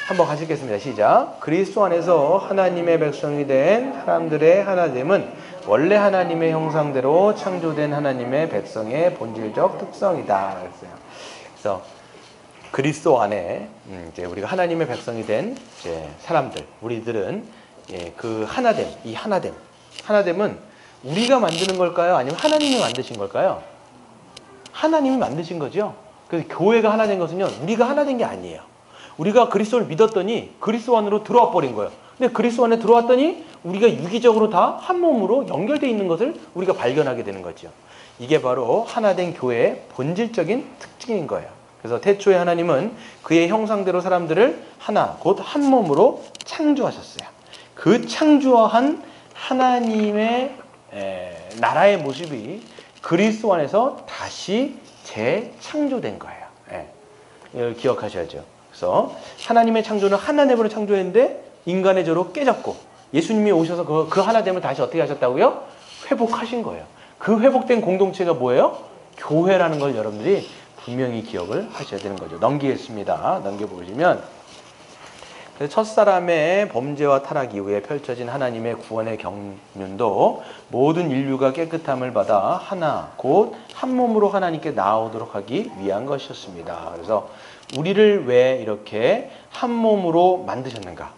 한번 같이 읽겠습니다. 시작. 그리스도 안에서 하나님의 백성이 된 사람들의 하나됨은 원래 하나님의 형상대로 창조된 하나님의 백성의 본질적 특성이다. 그래서 그리스도 안에 이제 우리가 하나님의 백성이 된 이제 사람들, 우리들은 그 하나됨, 이 하나됨은 우리가 만드는 걸까요? 아니면 하나님이 만드신 걸까요? 하나님이 만드신 거죠. 그래서 교회가 하나 된 것은요, 우리가 하나 된 게 아니에요. 우리가 그리스도를 믿었더니 그리스도 안으로 들어와 버린 거예요. 근데 그리스도 안에 들어왔더니 우리가 유기적으로 다 한 몸으로 연결되어 있는 것을 우리가 발견하게 되는 거죠. 이게 바로 하나 된 교회의 본질적인 특징인 거예요. 그래서 태초에 하나님은 그의 형상대로 사람들을 하나, 곧 한 몸으로 창조하셨어요. 그 창조한 하나님의 나라의 모습이 그리스도 안에서 다시 재창조된 거예요. 이걸 기억하셔야죠. 그래서 하나님의 창조는 하나됨으로 창조했는데 인간의 죄로 깨졌고 예수님이 오셔서 그 하나됨을 다시 어떻게 하셨다고요? 회복하신 거예요. 그 회복된 공동체가 뭐예요? 교회라는 걸 여러분들이 분명히 기억을 하셔야 되는 거죠. 넘기겠습니다. 넘겨보시면 첫사람의 범죄와 타락 이후에 펼쳐진 하나님의 구원의 경륜도 모든 인류가 깨끗함을 받아 하나, 곧 한 몸으로 하나님께 나아오도록 하기 위한 것이었습니다. 그래서 우리를 왜 이렇게 한 몸으로 만드셨는가?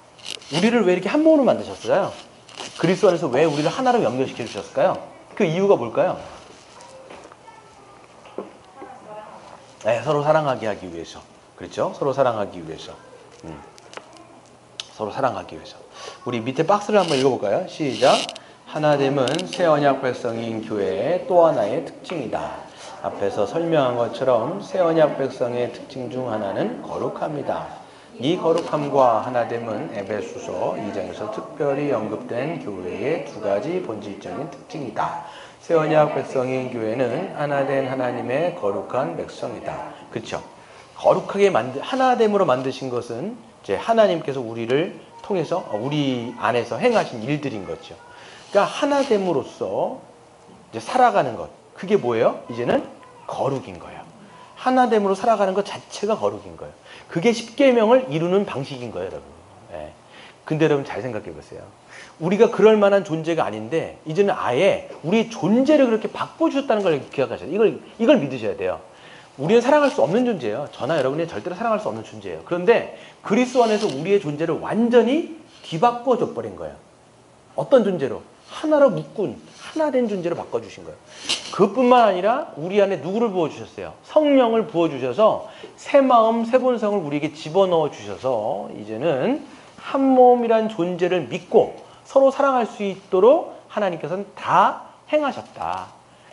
우리를 왜 이렇게 한 몸으로 만드셨어요? 그리스도 안에서 왜 우리를 하나로 연결시켜 주셨을까요? 그 이유가 뭘까요? 네, 서로 사랑하게 하기 위해서. 그렇죠? 서로 사랑하기 위해서. 서로 사랑하기 위해서. 우리 밑에 박스를 한번 읽어볼까요? 시작. 하나됨은 새 언약 백성인 교회의 또 하나의 특징이다. 앞에서 설명한 것처럼 새 언약 백성의 특징 중 하나는 거룩함이다. 이 거룩함과 하나됨은 에베소서 2장에서 특별히 언급된 교회의 두 가지 본질적인 특징이다. 새 언약 백성인 교회는 하나된 하나님의 거룩한 백성이다. 그렇죠? 거룩하게 하나됨으로 만드신 것은 이제 하나님께서 우리를 통해서 우리 안에서 행하신 일들인 거죠. 그러니까 하나됨으로써 이제 살아가는 것, 그게 뭐예요? 이제는 거룩인 거예요. 하나됨으로 살아가는 것 자체가 거룩인 거예요. 그게 십계명을 이루는 방식인 거예요, 여러분. 예. 근데 여러분 잘 생각해 보세요. 우리가 그럴 만한 존재가 아닌데 이제는 아예 우리의 존재를 그렇게 바꿔주셨다는 걸 기억하셔야 돼요. 이걸 믿으셔야 돼요. 우리는 사랑할 수 없는 존재예요. 저나 여러분이 절대로 사랑할 수 없는 존재예요. 그런데 그리스도 안에서 우리의 존재를 완전히 뒤바꿔 줘 버린 거예요. 어떤 존재로? 하나로 묶은 하나된 존재로 바꿔주신 거예요. 그뿐만 아니라 우리 안에 누구를 부어주셨어요? 성령을 부어주셔서 새 마음, 새 본성을 우리에게 집어넣어 주셔서 이제는 한 몸이란 존재를 믿고 서로 사랑할 수 있도록 하나님께서는 다 행하셨다.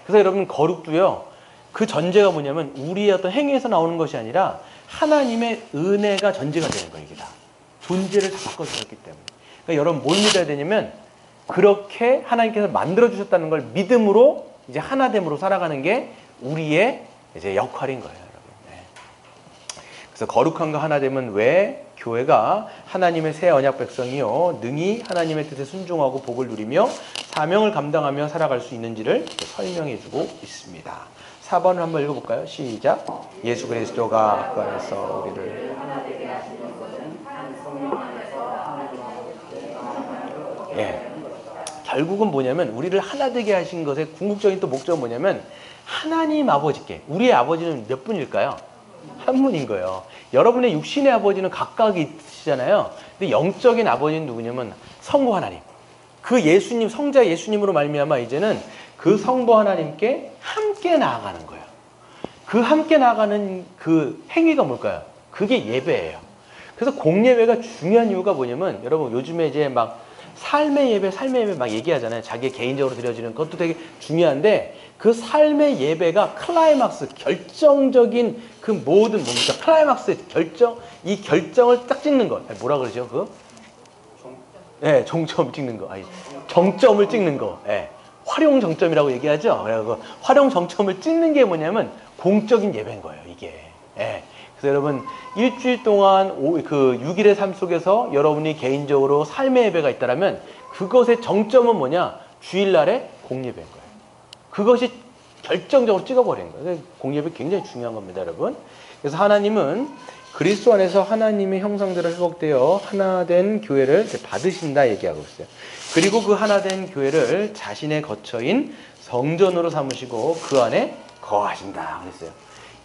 그래서 여러분 거룩도요. 그 전제가 뭐냐면 우리의 어떤 행위에서 나오는 것이 아니라 하나님의 은혜가 전제가 되는 거예요. 이게 다. 존재를 다 바꿔주셨기 때문에. 그러니까 여러분 뭘 믿어야 되냐면 그렇게 하나님께서 만들어주셨다는 걸 믿음으로 이제 하나됨으로 살아가는 게 우리의 이제 역할인 거예요, 여러분. 네. 그래서 거룩함과 하나됨은 왜 교회가 하나님의 새 언약 백성이요 능히 하나님의 뜻에 순종하고 복을 누리며 사명을 감당하며 살아갈 수 있는지를 설명해 주고 있습니다. 4번을 한번 읽어볼까요? 시작. 예수 그리스도가 그 안에서 우리를 결국은 뭐냐면 우리를 하나 되게 하신 것의 궁극적인 또 목적은 뭐냐면 하나님 아버지께, 우리의 아버지는 몇 분일까요? 한 분인 거예요. 여러분의 육신의 아버지는 각각 있으시잖아요. 근데 영적인 아버지는 누구냐면 성부 하나님. 그 예수님, 성자 예수님으로 말미암아 이제는 그 성부 하나님께 함께 나아가는 거예요. 그 함께 나아가는 그 행위가 뭘까요? 그게 예배예요. 그래서 공예배가 중요한 이유가 뭐냐면 여러분 요즘에 이제 막 삶의 예배 막 얘기하잖아요. 자기 개인적으로 드려지는 것도 되게 중요한데 그 삶의 예배가 클라이막스, 결정적인 그 모든 뭡니까? 클라이막스의 결정, 이 결정을 딱 찍는 것. 뭐라 그러죠? 그? 네, 종점 찍는 거. 아니, 정점을 찍는 거. 네. 활용 정점이라고 얘기하죠. 그래서 활용 정점을 찍는 게 뭐냐면 공적인 예배인 거예요, 이게. 네. 그래서 여러분 일주일 동안 그 6일의 삶 속에서 여러분이 개인적으로 삶의 예배가 있다면 그것의 정점은 뭐냐? 주일날의 공예배인 거예요. 그것이 결정적으로 찍어버리는 거예요. 공예배 굉장히 중요한 겁니다, 여러분. 그래서 하나님은 그리스도 안에서 하나님의 형상대로 회복되어 하나된 교회를 받으신다 얘기하고 있어요. 그리고 그 하나된 교회를 자신의 거처인 성전으로 삼으시고 그 안에 거하신다 그랬어요.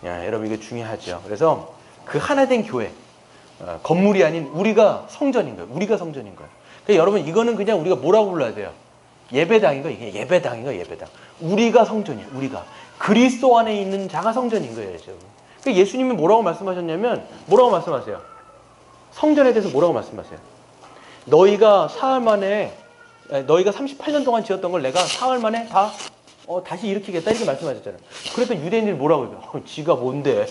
야, 여러분 이게 중요하죠. 그래서 그 하나된 교회, 건물이 아닌 우리가 성전인 거예요. 우리가 성전인 거예요. 그러니까 여러분 이거는 그냥 우리가 뭐라고 불러야 돼요? 예배당인 거예요. 이게 예배당인 거예요. 예배당. 우리가 성전이에요. 우리가. 그리스도 안에 있는 자가 성전인 거예요. 그러니까 예수님이 뭐라고 말씀하셨냐면 뭐라고 말씀하세요? 성전에 대해서 뭐라고 말씀하세요? 너희가 사흘 만에 너희가 38년 동안 지었던 걸 내가 사흘 만에 다 다시 일으키겠다 이렇게 말씀하셨잖아요. 그랬더니 유대인들이 뭐라고 해요? 지가 뭔데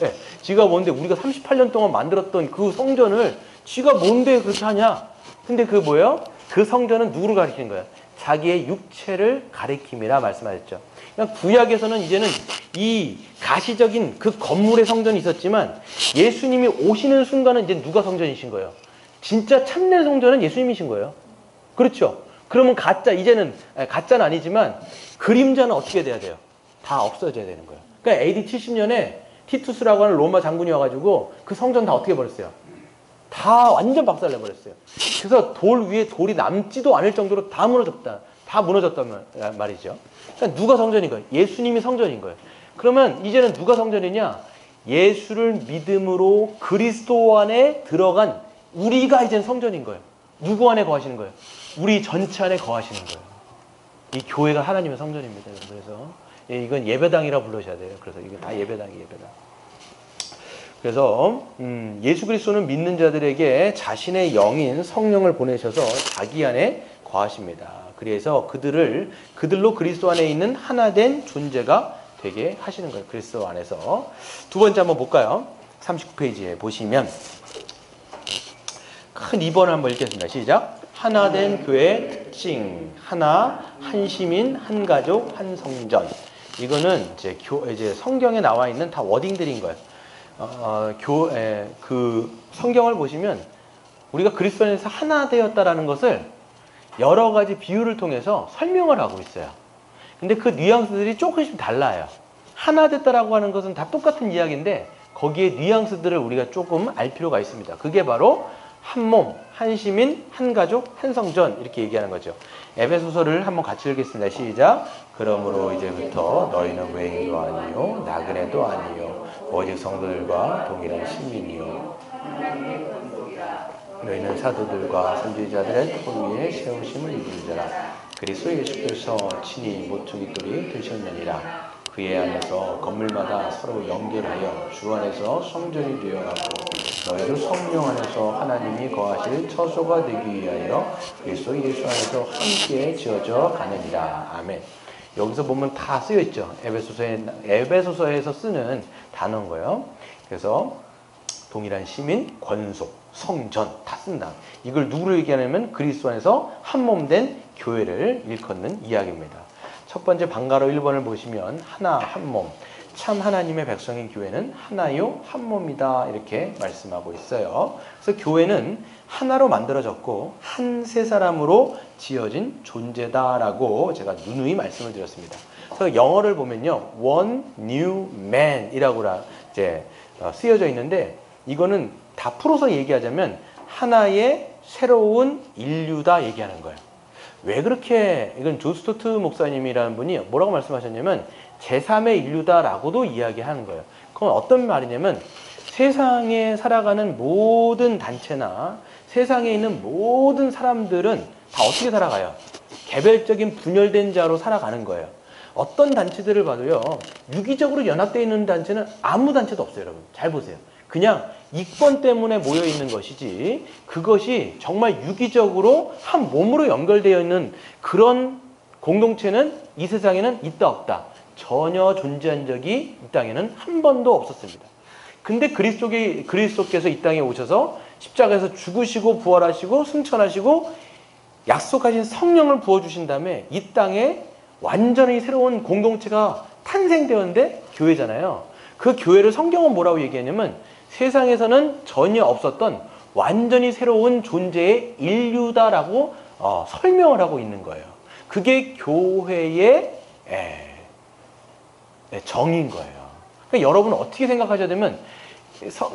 우리가 38년 동안 만들었던 그 성전을 지가 뭔데 그렇게 하냐? 근데 그 뭐예요? 그 성전은 누구를 가리키는 거예요? 자기의 육체를 가리킴이라 말씀하셨죠. 그냥 구약에서는 이제는 이 가시적인 그 건물의 성전이 있었지만 예수님이 오시는 순간은 이제 누가 성전이신 거예요? 진짜 참된 성전은 예수님이신 거예요. 그렇죠? 그러면 이제는 가짜는 아니지만 그림자는 어떻게 돼야 돼요? 다 없어져야 되는 거예요. 그러니까 AD 70년에 티투스라고 하는 로마 장군이 와가지고 그 성전 다 어떻게 버렸어요? 다 완전 박살내버렸어요. 그래서 돌 위에 돌이 남지도 않을 정도로 다 무너졌단 말이죠. 그러니까 누가 성전인 거예요? 예수님이 성전인 거예요. 그러면 이제는 누가 성전이냐? 예수를 믿음으로 그리스도 안에 들어간 우리가 이제는 성전인 거예요. 누구 안에 거하시는 거예요? 우리 전체 안에 거하시는 거예요. 이 교회가 하나님의 성전입니다. 그래서 이건 예배당이라 부르셔야 돼요. 그래서 이게 다 예배당이에요. 예배당. 그래서 예수 그리스도는 믿는 자들에게 자신의 영인 성령을 보내셔서 자기 안에 거하십니다. 그래서 그들로 그리스도 안에 있는 하나된 존재가 되게 하시는 거예요. 그리스도 안에서. 두 번째 한번 볼까요? 39페이지에 보시면 큰 2번을 한번 읽겠습니다. 시작. 하나된 교회의 특징. 하나, 한 시민, 한 가족, 한 성전. 이거는 이제 성경에 나와 있는 다 워딩들인 거예요. 그 성경을 보시면 우리가 그리스도 안에서 하나 되었다라는 것을 여러 가지 비유를 통해서 설명을 하고 있어요. 근데 그 뉘앙스들이 조금씩 달라요. 하나 됐다라고 하는 것은 다 똑같은 이야기인데 거기에 뉘앙스들을 우리가 조금 알 필요가 있습니다. 그게 바로 한 몸, 한 시민, 한 가족, 한 성전 이렇게 얘기하는 거죠. 에베소서를 한번 같이 읽겠습니다. 시작. 그러므로 이제부터 너희는 외인도 아니요 나그네도 아니요 오직 성도들과 동일한 시민이요 너희는 사도들과 선지자들의 토 위에 세우심을 입은 자라. 그리스도 예수께서 친히 모퉁이돌이 되셨느니라. 그의 안에서 건물마다 서로 연결하여 주 안에서 성전이 되어가고 너희도 성령 안에서 하나님이 거하실 처소가 되기 위하여 그리스도 예수 안에서 함께 지어져 가느니라. 아멘. 여기서 보면 다 쓰여 있죠. 에베소서에서 쓰는 단어인 거예요. 그래서 동일한 시민, 권속, 성전 다 쓴다. 이걸 누구를 얘기하냐면 그리스도 안에서 한 몸 된 교회를 일컫는 이야기입니다. 첫 첫 번째 방가로 1번을 보시면 하나, 한 몸. 참 하나님의 백성인 교회는 하나요, 한 몸이다. 이렇게 말씀하고 있어요. 그래서 교회는 하나로 만들어졌고 한 세 사람으로 지어진 존재다라고 제가 누누이 말씀을 드렸습니다. 그래서 영어를 보면요, one new man이라고 이제 쓰여져 있는데 이거는 다 풀어서 얘기하자면 하나의 새로운 인류다 얘기하는 거예요. 왜 그렇게, 이건 존 스토트 목사님이라는 분이 뭐라고 말씀하셨냐면 제3의 인류다라고도 이야기하는 거예요. 그건 어떤 말이냐면 세상에 살아가는 모든 단체나 세상에 있는 모든 사람들은 다 어떻게 살아가요? 개별적인 분열된 자로 살아가는 거예요. 어떤 단체들을 봐도요, 유기적으로 연합되어 있는 단체는 아무 단체도 없어요, 여러분. 잘 보세요. 그냥 이권 때문에 모여 있는 것이지 그것이 정말 유기적으로 한 몸으로 연결되어 있는 그런 공동체는 이 세상에는 있다 없다. 전혀 존재한 적이 이 땅에는 한 번도 없었습니다. 근데 그리스도께서 이 땅에 오셔서 십자가에서 죽으시고 부활하시고 승천하시고 약속하신 성령을 부어주신 다음에 이 땅에 완전히 새로운 공동체가 탄생되었는데 교회잖아요. 그 교회를 성경은 뭐라고 얘기하냐면 세상에서는 전혀 없었던 완전히 새로운 존재의 인류다라고 설명을 하고 있는 거예요. 그게 교회의 정인 거예요. 그러니까 여러분은 어떻게 생각하셔야 되면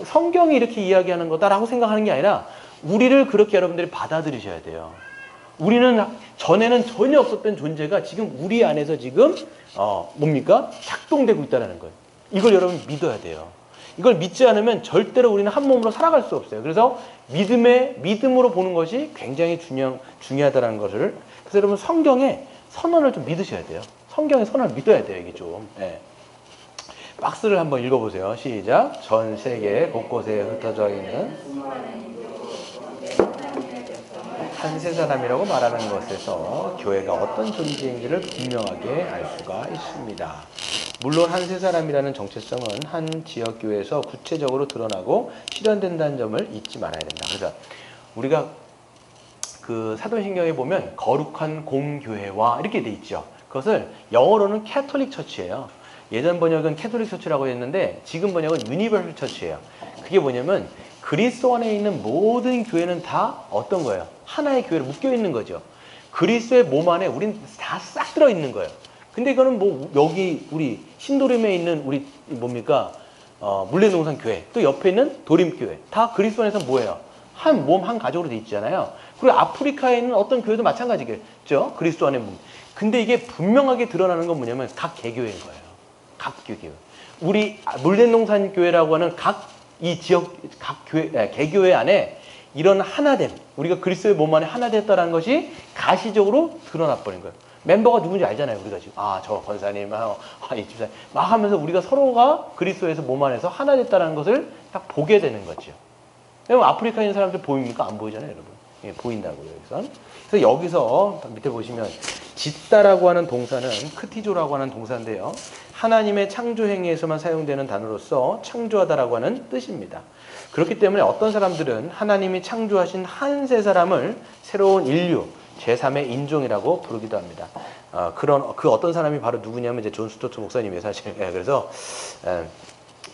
성경이 이렇게 이야기하는 거다라고 생각하는 게 아니라 우리를 그렇게 여러분들이 받아들이셔야 돼요. 우리는 전에는 전혀 없었던 존재가 지금 우리 안에서 지금 뭡니까? 작동되고 있다는 거예요. 이걸 여러분 믿어야 돼요. 이걸 믿지 않으면 절대로 우리는 한 몸으로 살아갈 수 없어요. 그래서 믿음으로 보는 것이 굉장히 중요하다는 것을. 그래서 여러분 성경의 선언을 좀 믿으셔야 돼요. 성경의 선언을 믿어야 돼요. 이게 좀. 박스를 한번 읽어보세요. 시작. 전 세계 곳곳에 흩어져 있는 한 세 사람이라고 말하는 것에서 교회가 어떤 존재인지를 분명하게 알 수가 있습니다. 물론 한 세 사람이라는 정체성은 한 지역교회에서 구체적으로 드러나고 실현된다는 점을 잊지 말아야 된다. 그래서 우리가 그 사도신경에 보면 거룩한 공교회와 이렇게 돼 있죠. 그것을 영어로는 캐톨릭 처치예요. 예전 번역은 캐톨릭 처치라고 했는데 지금 번역은 유니버설 처치예요. 그게 뭐냐면 그리스도 안에 있는 모든 교회는 다 어떤 거예요? 하나의 교회로 묶여 있는 거죠. 그리스도의 몸 안에 우린 다 싹 들어 있는 거예요. 근데 이거는 뭐 여기 우리 신도림에 있는 우리 뭡니까? 물레동산 교회, 또 옆에 있는 도림교회 다 그리스도 안에서 뭐예요? 한 몸, 한 가족으로 돼 있잖아요. 그리고 아프리카에 있는 어떤 교회도 마찬가지겠죠. 그리스도 안에 몸. 근데 이게 분명하게 드러나는 건 뭐냐면 각 개교회인 거예요. 각 교회. 우리 물레동산 교회라고 하는 각 이 지역 각 교회, 개교회 안에 이런 하나됨, 우리가 그리스도의 몸 안에 하나 됐다는 것이 가시적으로 드러나 버린 거예요. 멤버가 누군지 알잖아요. 우리가 지금 저 권사님, 이 집사님 막 하면서 우리가 서로가 그리스도에서 몸 안에서 하나 됐다는 것을 딱 보게 되는 거죠. 여러분 아프리카에 있는 사람들 보입니까? 안 보이잖아요, 여러분. 예, 보인다고요, 여기서. 그래서 여기서 밑에 보시면 짓다라고 하는 동사는 크티조라고 하는 동사인데요. 하나님의 창조 행위에서만 사용되는 단어로서 창조하다라고 하는 뜻입니다. 그렇기 때문에 어떤 사람들은 하나님이 창조하신 한 세 사람을 새로운 인류, 제3의 인종이라고 부르기도 합니다. 그 어떤 사람이 바로 누구냐면 이제 존 스토트 목사님이에요, 사실. 그래서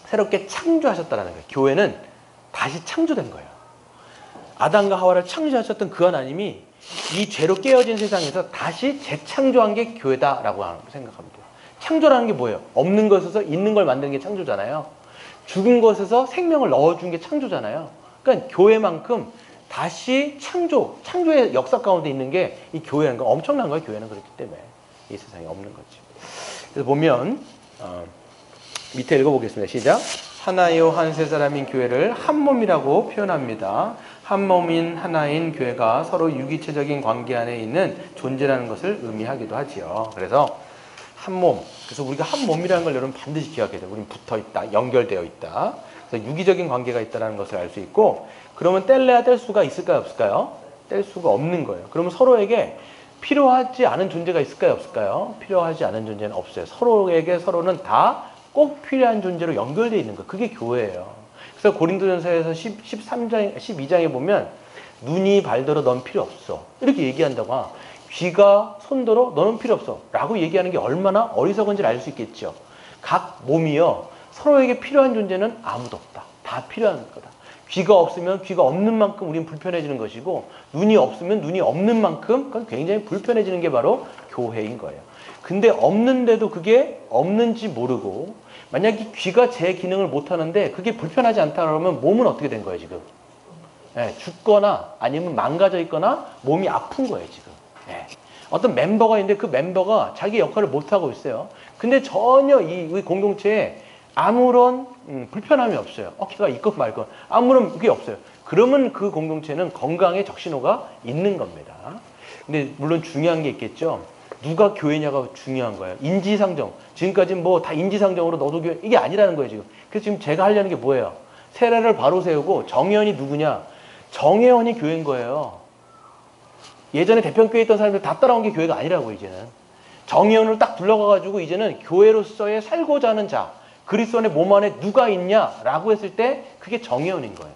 새롭게 창조하셨다라는 거예요. 교회는 다시 창조된 거예요. 아담과 하와를 창조하셨던 그 하나님이 이 죄로 깨어진 세상에서 다시 재창조한 게 교회다라고 생각합니다. 창조라는 게 뭐예요? 없는 것에서 있는 걸 만드는 게 창조잖아요. 죽은 것에서 생명을 넣어준 게 창조잖아요. 그러니까 교회만큼 다시 창조의 역사 가운데 있는 게 이 교회라는 거 엄청난 거예요. 교회는 그렇기 때문에 이 세상에 없는 거지. 그래서 보면 밑에 읽어보겠습니다. 시작. 하나요 한 세 사람인 교회를 한 몸이라고 표현합니다. 한 몸인 하나인 교회가 서로 유기체적인 관계 안에 있는 존재라는 것을 의미하기도 하지요. 그래서 한 몸. 그래서 우리가 한 몸이라는 걸 여러분 반드시 기억해야 돼요. 우리는 붙어 있다, 연결되어 있다. 그래서 유기적인 관계가 있다는 것을 알 수 있고, 그러면 뗄래야 뗄 수가 있을까요, 없을까요? 뗄 수가 없는 거예요. 그러면 서로에게 필요하지 않은 존재가 있을까요, 없을까요? 필요하지 않은 존재는 없어요. 서로는 다 꼭 필요한 존재로 연결되어 있는 거예요. 그게 교회예요. 그래서 고린도전서에서 12장에 보면 눈이 발더러 넌 필요 없어. 이렇게 얘기한다고. 귀가 손들어 너는 필요 없어 라고 얘기하는 게 얼마나 어리석은지 알 수 있겠죠. 각 몸이요 서로에게 필요한 존재는 아무도 없다. 다 필요한 거다. 귀가 없으면 귀가 없는 만큼 우린 불편해지는 것이고 눈이 없으면 눈이 없는 만큼 그건 굉장히 불편해지는 게 바로 교회인 거예요. 근데 없는데도 그게 없는지 모르고 만약에 귀가 제 기능을 못하는데 그게 불편하지 않다 그러면 몸은 어떻게 된 거예요 지금? 예, 죽거나 아니면 망가져 있거나 몸이 아픈 거예요 지금. 예. 어떤 멤버가 있는데 그 멤버가 자기 역할을 못하고 있어요. 근데 전혀 이 공동체에 아무런 불편함이 없어요. 걔가 있건 말건 아무런 그게 없어요. 그러면 그 공동체는 건강에 적신호가 있는 겁니다. 근데 물론 중요한 게 있겠죠. 누가 교회냐가 중요한 거예요. 인지상정. 지금까지 뭐 다 인지상정으로 너도 교회 이게 아니라는 거예요 지금. 그래서 지금 제가 하려는 게 뭐예요? 세례를 바로 세우고 정혜원이 누구냐? 정혜원이 교회인 거예요. 예전에 대평교회에 있던 사람들 다 따라온 게 교회가 아니라고 이제는. 정혜원을 딱 둘러가가지고 이제는 교회로서의 살고자 하는 자, 그리스도 안에 몸 안에 누가 있냐라고 했을 때 그게 정혜원인 거예요.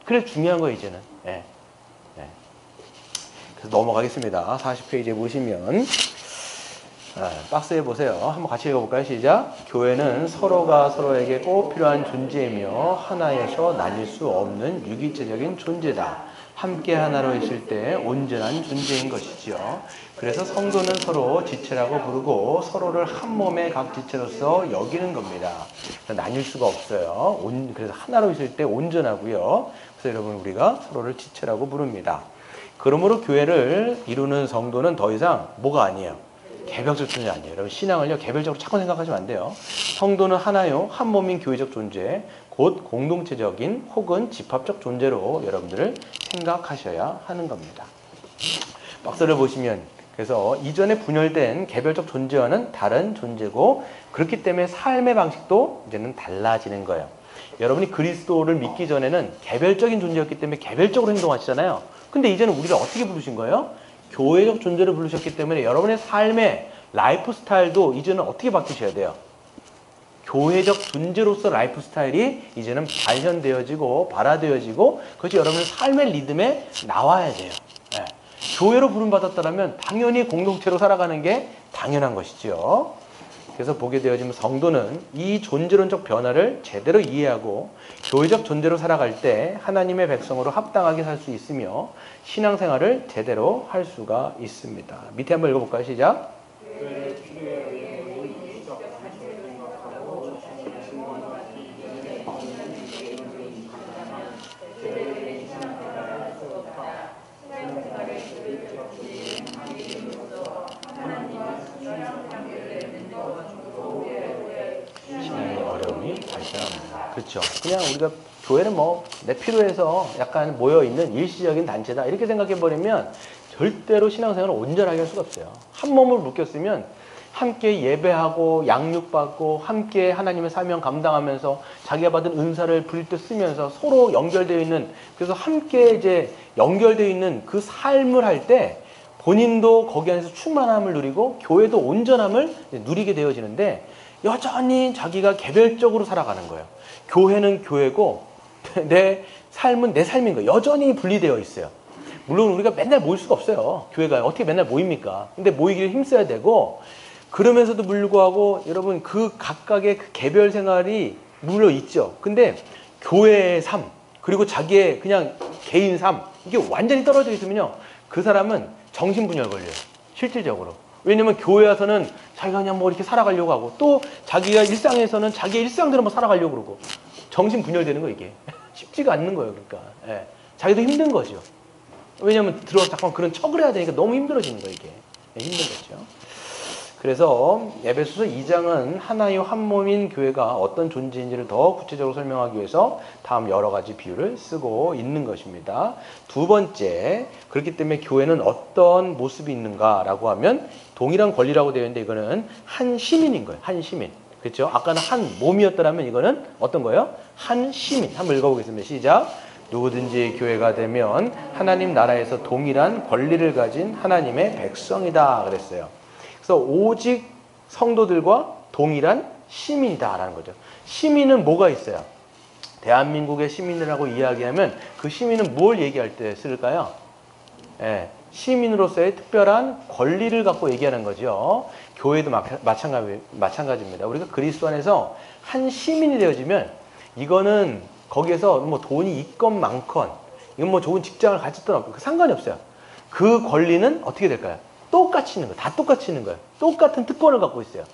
그래서 중요한 거예요 이제는. 예. 예. 그래서 넘어가겠습니다. 40페이지에 보시면 박스에 보세요. 한번 같이 읽어볼까요? 시작. 교회는 서로가 서로에게 꼭 필요한 존재이며 하나여서 나뉠 수 없는 유기체적인 존재다. 함께 하나로 있을 때 온전한 존재인 것이지요. 그래서 성도는 서로 지체라고 부르고 서로를 한 몸의 각 지체로서 여기는 겁니다. 나뉠 수가 없어요. 그래서 하나로 있을 때 온전하고요. 그래서 여러분 우리가 서로를 지체라고 부릅니다. 그러므로 교회를 이루는 성도는 더 이상 뭐가 아니에요? 개별적 존재 아니에요. 여러분 신앙을요 개별적으로 자꾸 생각하시면 안 돼요. 성도는 하나요 한 몸인 교회적 존재 곧 공동체적인 혹은 집합적 존재로 여러분들을 생각하셔야 하는 겁니다. 박스를 보시면 그래서 이전에 분열된 개별적 존재와는 다른 존재고 그렇기 때문에 삶의 방식도 이제는 달라지는 거예요. 여러분이 그리스도를 믿기 전에는 개별적인 존재였기 때문에 개별적으로 행동하시잖아요. 근데 이제는 우리를 어떻게 부르신 거예요? 교회적 존재를 부르셨기 때문에 여러분의 삶의 라이프 스타일도 이제는 어떻게 바뀌셔야 돼요? 교회적 존재로서 라이프 스타일이 이제는 발현되어지고 발화되어지고 그것이 여러분의 삶의 리듬에 나와야 돼요. 네. 교회로 부름받았다면 당연히 공동체로 살아가는 게 당연한 것이죠. 그래서 보게 되어지면 성도는 이 존재론적 변화를 제대로 이해하고 교회적 존재로 살아갈 때 하나님의 백성으로 합당하게 살 수 있으며 신앙생활을 제대로 할 수가 있습니다. 밑에 한번 읽어볼까요? 시작. 그렇죠. 그냥 우리가 교회는 뭐 내 필요해서 약간 모여있는 일시적인 단체다 이렇게 생각해버리면 절대로 신앙생활을 온전하게 할 수가 없어요. 한 몸을 묶였으면 함께 예배하고 양육받고 함께 하나님의 사명 감당하면서 자기가 받은 은사를 부릴 때 쓰면서 서로 연결되어 있는 그래서 함께 이제 연결되어 있는 그 삶을 할 때 본인도 거기 안에서 충만함을 누리고 교회도 온전함을 누리게 되어지는데 여전히 자기가 개별적으로 살아가는 거예요. 교회는 교회고 내 삶은 내 삶인 거예요. 여전히 분리되어 있어요. 물론 우리가 맨날 모일 수가 없어요. 교회가 어떻게 맨날 모입니까? 근데 모이기를 힘써야 되고 그러면서도 불구하고 여러분 그 각각의 그 개별 생활이 물론 있죠. 근데 교회의 삶 그리고 자기의 그냥 개인 삶 이게 완전히 떨어져 있으면요. 그 사람은 정신분열 걸려요. 실질적으로. 왜냐면 교회 와서는 자기가 그냥 뭐 이렇게 살아가려고 하고 또 자기가 일상에서는 자기의 일상대로 뭐 살아가려고 그러고 정신분열되는 거 이게 쉽지가 않는 거예요. 그러니까 예. 자기도 힘든 거죠. 왜냐면 들어와서 잠깐 그런 척을 해야 되니까 너무 힘들어지는 거예요. 이게 힘든 거죠. 그래서 에베소서 2장은 하나요 한 몸인 교회가 어떤 존재인지를 더 구체적으로 설명하기 위해서 다음 여러 가지 비유를 쓰고 있는 것입니다. 두 번째, 그렇기 때문에 교회는 어떤 모습이 있는가라고 하면 동일한 권리라고 되어 있는데 이거는 한 시민인 거예요. 한 시민. 그렇죠? 아까는 한 몸이었더라면 이거는 어떤 거예요? 한 시민. 한번 읽어보겠습니다. 시작. 누구든지 교회가 되면 하나님 나라에서 동일한 권리를 가진 하나님의 백성이다 그랬어요. 그래서 오직 성도들과 동일한 시민이다라는 거죠. 시민은 뭐가 있어요? 대한민국의 시민이라고 이야기하면 그 시민은 뭘 얘기할 때 쓸까요? 예, 시민으로서의 특별한 권리를 갖고 얘기하는 거죠. 교회도 마찬가지입니다. 우리가 그리스도 안에서 한 시민이 되어지면 이거는 거기에서 뭐 돈이 있건 많건 이건 뭐 좋은 직장을 가졌든 없든 상관이 없어요. 그 권리는 어떻게 될까요? 똑같이 있는 거예요. 다 똑같이 있는 거예요. 똑같은 특권을 갖고 있어요.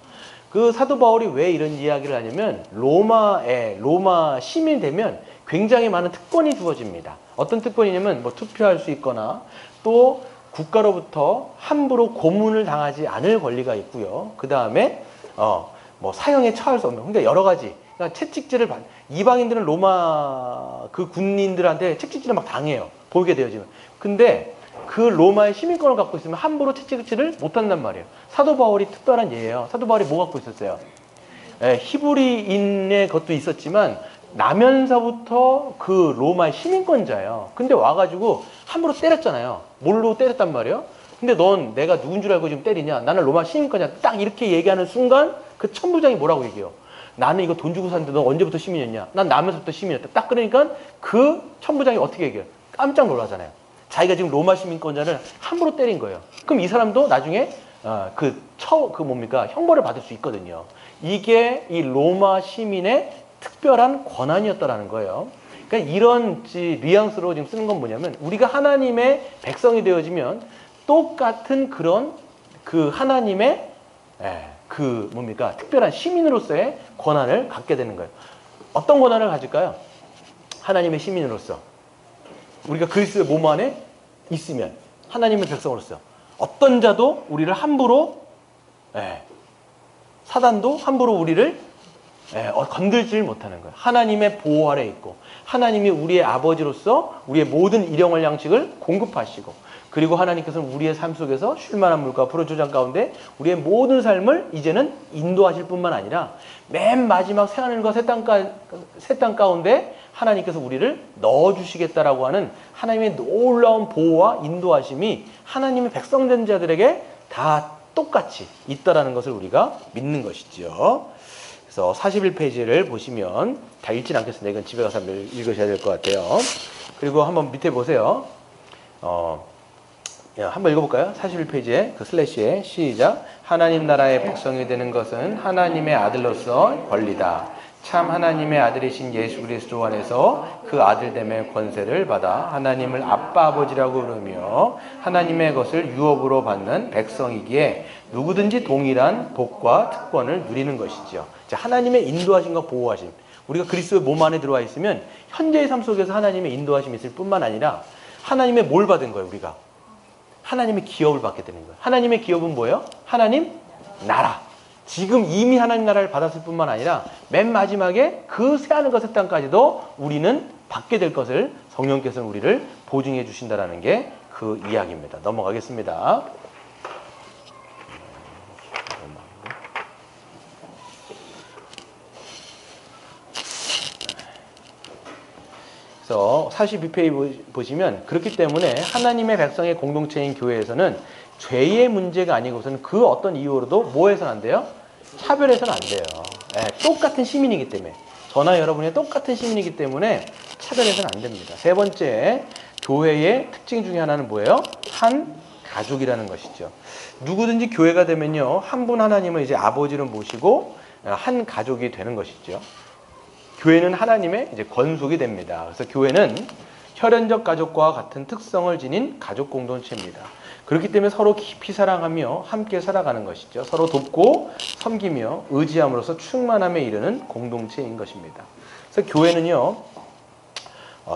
그 사도 바울이 왜 이런 이야기를 하냐면 로마 시민이 되면 굉장히 많은 특권이 주어집니다. 어떤 특권이냐면 뭐 투표할 수 있거나 또 국가로부터 함부로 고문을 당하지 않을 권리가 있고요. 그 다음에 뭐 사형에 처할 수 없는, 그러니까 여러 가지. 그러니까 채찍질을 이방인들은 로마 그 군인들한테 채찍질을 막 당해요. 보게 되어지면. 근데 그 로마의 시민권을 갖고 있으면 함부로 채찍질을 못 한단 말이에요. 사도 바울이 특별한 예예요. 사도 바울이 뭐 갖고 있었어요? 히브리인의 것도 있었지만 나면서부터 그 로마의 시민권자예요. 근데 와가지고 함부로 때렸잖아요. 뭘로 때렸단 말이에요? 근데 넌 내가 누군 줄 알고 지금 때리냐? 나는 로마 시민권이야. 딱 이렇게 얘기하는 순간 그 천부장이 뭐라고 얘기해요? 나는 이거 돈 주고 샀는데 너 언제부터 시민이었냐? 난 나면서부터 시민이었다. 딱 그러니까 그 천부장이 어떻게 얘기해요? 깜짝 놀라잖아요. 자기가 지금 로마 시민권자를 함부로 때린 거예요. 그럼 이 사람도 나중에 형벌을 받을 수 있거든요. 이게 이 로마 시민의 특별한 권한이었다라는 거예요. 그러니까 이런 뉘앙스로 지금 쓰는 건 뭐냐면 우리가 하나님의 백성이 되어지면 똑같은 그런 그 하나님의 특별한 시민으로서의 권한을 갖게 되는 거예요. 어떤 권한을 가질까요? 하나님의 시민으로서 우리가 그리스도의 몸 안에 있으면 하나님의 백성으로서 어떤 자도 우리를 함부로 사단도 함부로 우리를 건들지를 못하는 거예요. 하나님의 보호 아래 있고 하나님이 우리의 아버지로서 우리의 모든 일용할 양식을 공급하시고 그리고 하나님께서는 우리의 삶 속에서 쉴만한 물과 푸른 초장 가운데 우리의 모든 삶을 이제는 인도하실 뿐만 아니라 맨 마지막 새하늘과 새 땅 가운데 하나님께서 우리를 넣어주시겠다라고 하는 하나님의 놀라운 보호와 인도하심이 하나님의 백성된 자들에게 다 똑같이 있다라는 것을 우리가 믿는 것이죠. 그래서 41페이지를 보시면 다 읽진 않겠습니다. 이건 집에 가서 읽으셔야 될 것 같아요. 그리고 한번 밑에 보세요. 한번 읽어볼까요? 41페이지에 그 슬래시에 시작. 하나님 나라의 백성이 되는 것은 하나님의 아들로서 권리다. 참 하나님의 아들이신 예수 그리스도 안에서 그 아들됨의 권세를 받아 하나님을 아빠 아버지라고 부르며 하나님의 것을 유업으로 받는 백성이기에 누구든지 동일한 복과 특권을 누리는 것이지요. 하나님의 인도하심과 보호하심. 우리가 그리스도의 몸 안에 들어와 있으면 현재의 삶 속에서 하나님의 인도하심이 있을 뿐만 아니라 하나님의 뭘 받은 거예요, 우리가? 하나님의 기업을 받게 되는 거예요. 하나님의 기업은 뭐예요? 하나님 나라. 지금 이미 하나님 나라를 받았을 뿐만 아니라 맨 마지막에 그 새하늘과 새 땅까지도 우리는 받게 될 것을 성령께서는 우리를 보증해 주신다는 게 그 이야기입니다. 넘어가겠습니다. 그래서 42페이지 보시면 그렇기 때문에 하나님의 백성의 공동체인 교회에서는 죄의 문제가 아니고서는 그 어떤 이유로도 뭐 해서는 안 돼요? 차별해서는 안 돼요. 똑같은 시민이기 때문에 저나 여러분이 똑같은 시민이기 때문에 차별해서는 안 됩니다. 세 번째 교회의 특징 중에 하나는 뭐예요? 한 가족이라는 것이죠. 누구든지 교회가 되면요 한 분 하나님을 이제 아버지로 모시고 한 가족이 되는 것이죠. 교회는 하나님의 이제 권속이 됩니다. 그래서 교회는 혈연적 가족과 같은 특성을 지닌 가족 공동체입니다. 그렇기 때문에 서로 깊이 사랑하며 함께 살아가는 것이죠. 서로 돕고 섬기며 의지함으로써 충만함에 이르는 공동체인 것입니다. 그래서 교회는요,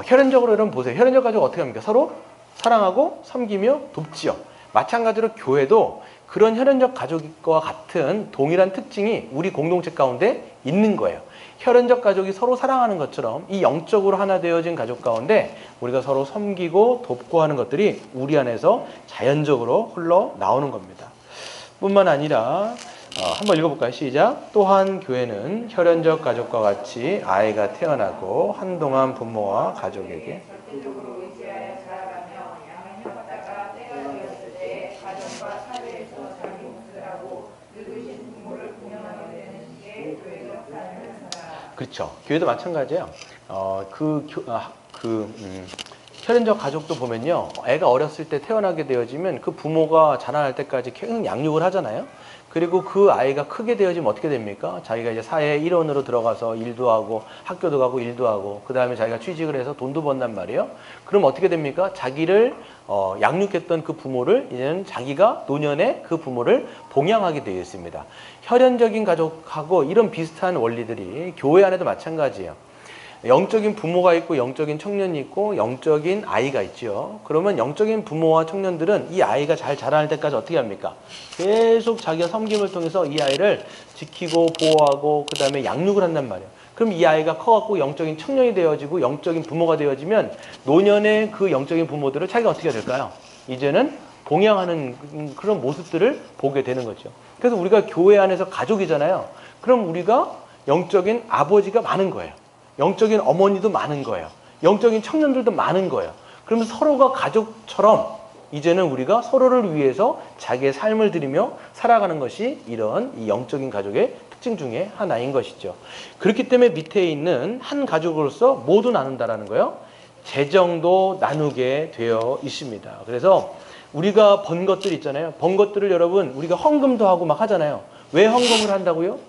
혈연적으로 여러분 보세요. 혈연적 가족 어떻게 합니까? 서로 사랑하고 섬기며 돕지요. 마찬가지로 교회도 그런 혈연적 가족과 같은 동일한 특징이 우리 공동체 가운데 있는 거예요. 혈연적 가족이 서로 사랑하는 것처럼 이 영적으로 하나 되어진 가족 가운데 우리가 서로 섬기고 돕고 하는 것들이 우리 안에서 자연적으로 흘러나오는 겁니다. 뿐만 아니라 한번 읽어볼까요? 시작. 또한 교회는 혈연적 가족과 같이 아이가 태어나고 한동안 부모와 가족에게 그렇죠. 교회도 마찬가지예요. 혈연적 가족도 보면요, 애가 어렸을 때 태어나게 되어지면 그 부모가 자라날 때까지 계속 양육을 하잖아요. 그리고 그 아이가 크게 되어지면 어떻게 됩니까? 자기가 이제 사회 일원으로 들어가서 일도 하고 학교도 가고 일도 하고 그 다음에 자기가 취직을 해서 돈도 번단 말이에요. 그럼 어떻게 됩니까? 자기를 양육했던 그 부모를 이제는 자기가 노년에 그 부모를 봉양하게 되어 있습니다. 혈연적인 가족하고 이런 비슷한 원리들이 교회 안에도 마찬가지예요. 영적인 부모가 있고 영적인 청년이 있고 영적인 아이가 있죠. 그러면 영적인 부모와 청년들은 이 아이가 잘 자라날 때까지 어떻게 합니까? 계속 자기가 섬김을 통해서 이 아이를 지키고 보호하고 그 다음에 양육을 한단 말이에요. 그럼 이 아이가 커갖고 영적인 청년이 되어지고 영적인 부모가 되어지면 노년의 그 영적인 부모들을 자기가 어떻게 해야 될까요? 이제는 봉양하는 그런 모습들을 보게 되는 거죠. 그래서 우리가 교회 안에서 가족이잖아요. 그럼 우리가 영적인 아버지가 많은 거예요. 영적인 어머니도 많은 거예요. 영적인 청년들도 많은 거예요. 그러면 서로가 가족처럼 이제는 우리가 서로를 위해서 자기의 삶을 들이며 살아가는 것이 이런 이 영적인 가족의 특징 중에 하나인 것이죠. 그렇기 때문에 밑에 있는 한 가족으로서 모두 나눈다라는 거예요. 재정도 나누게 되어 있습니다. 그래서 우리가 번 것들 있잖아요. 번 것들을 여러분 우리가 헌금도 하고 막 하잖아요. 왜 헌금을 한다고요?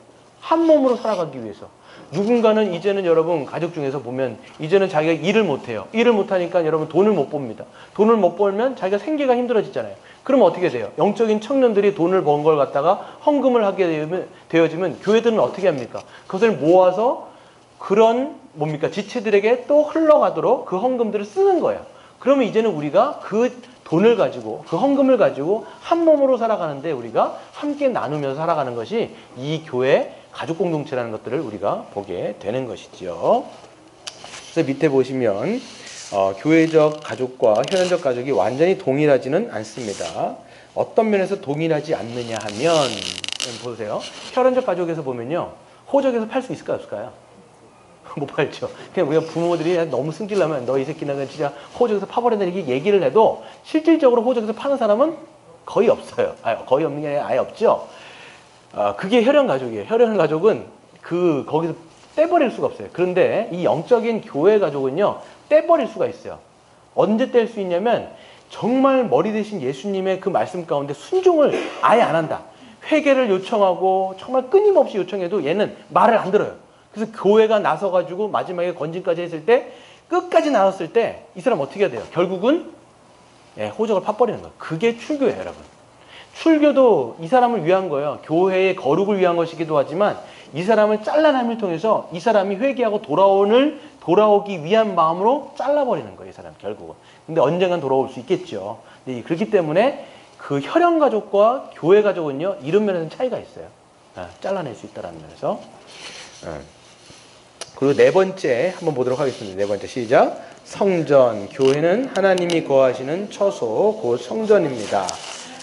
한 몸으로 살아가기 위해서. 누군가는 이제는 여러분 가족 중에서 보면 이제는 자기가 일을 못해요. 일을 못하니까 여러분 돈을 못 봅니다. 돈을 못 벌면 자기가 생계가 힘들어지잖아요. 그러면 어떻게 돼요? 영적인 청년들이 돈을 번 걸 갖다가 헌금을 하게 되어지면 교회들은 어떻게 합니까? 그것을 모아서 그런 뭡니까? 지체들에게 또 흘러가도록 그 헌금들을 쓰는 거예요. 그러면 이제는 우리가 그 돈을 가지고 그 헌금을 가지고 한 몸으로 살아가는데 우리가 함께 나누면서 살아가는 것이 이 교회 가족 공동체라는 것들을 우리가 보게 되는 것이죠. 그래서 밑에 보시면 교회적 가족과 혈연적 가족이 완전히 동일하지는 않습니다. 어떤 면에서 동일하지 않느냐 하면 보세요. 혈연적 가족에서 보면요. 호적에서 팔 수 있을까요? 없을까요? 못 팔죠. 그냥 우리가 부모들이 너무 승질나면 너 이 새끼는 진짜 호적에서 파버린다 이렇게 얘기를 해도 실질적으로 호적에서 파는 사람은 거의 없어요. 거의 없는 게 아니라 아예 없죠. 그게 혈연 가족이에요. 혈연 가족은 거기서 떼버릴 수가 없어요. 그런데 이 영적인 교회 가족은요, 떼버릴 수가 있어요. 언제 뗄 수 있냐면 정말 머리 대신 예수님의 그 말씀 가운데 순종을 아예 안 한다. 회개를 요청하고 정말 끊임없이 요청해도 얘는 말을 안 들어요. 그래서 교회가 나서가지고 마지막에 건진까지 했을 때 끝까지 나섰을 때 이 사람 어떻게 해야 돼요? 결국은 호적을 파버리는 거예요. 그게 출교예요, 여러분. 출교도 이 사람을 위한 거예요. 교회의 거룩을 위한 것이기도 하지만 이 사람을 잘라남을 통해서 이 사람이 회개하고 돌아오기 위한 마음으로 잘라버리는 거예요. 이 사람 결국은. 근데 언젠간 돌아올 수 있겠죠. 네, 그렇기 때문에 그 혈연 가족과 교회 가족은요. 이런 면에서는 차이가 있어요. 잘라낼 수 있다는 면에서. 그리고 네 번째 한번 보도록 하겠습니다. 네 번째 시작. 성전. 교회는 하나님이 거하시는 처소 곧 성전입니다.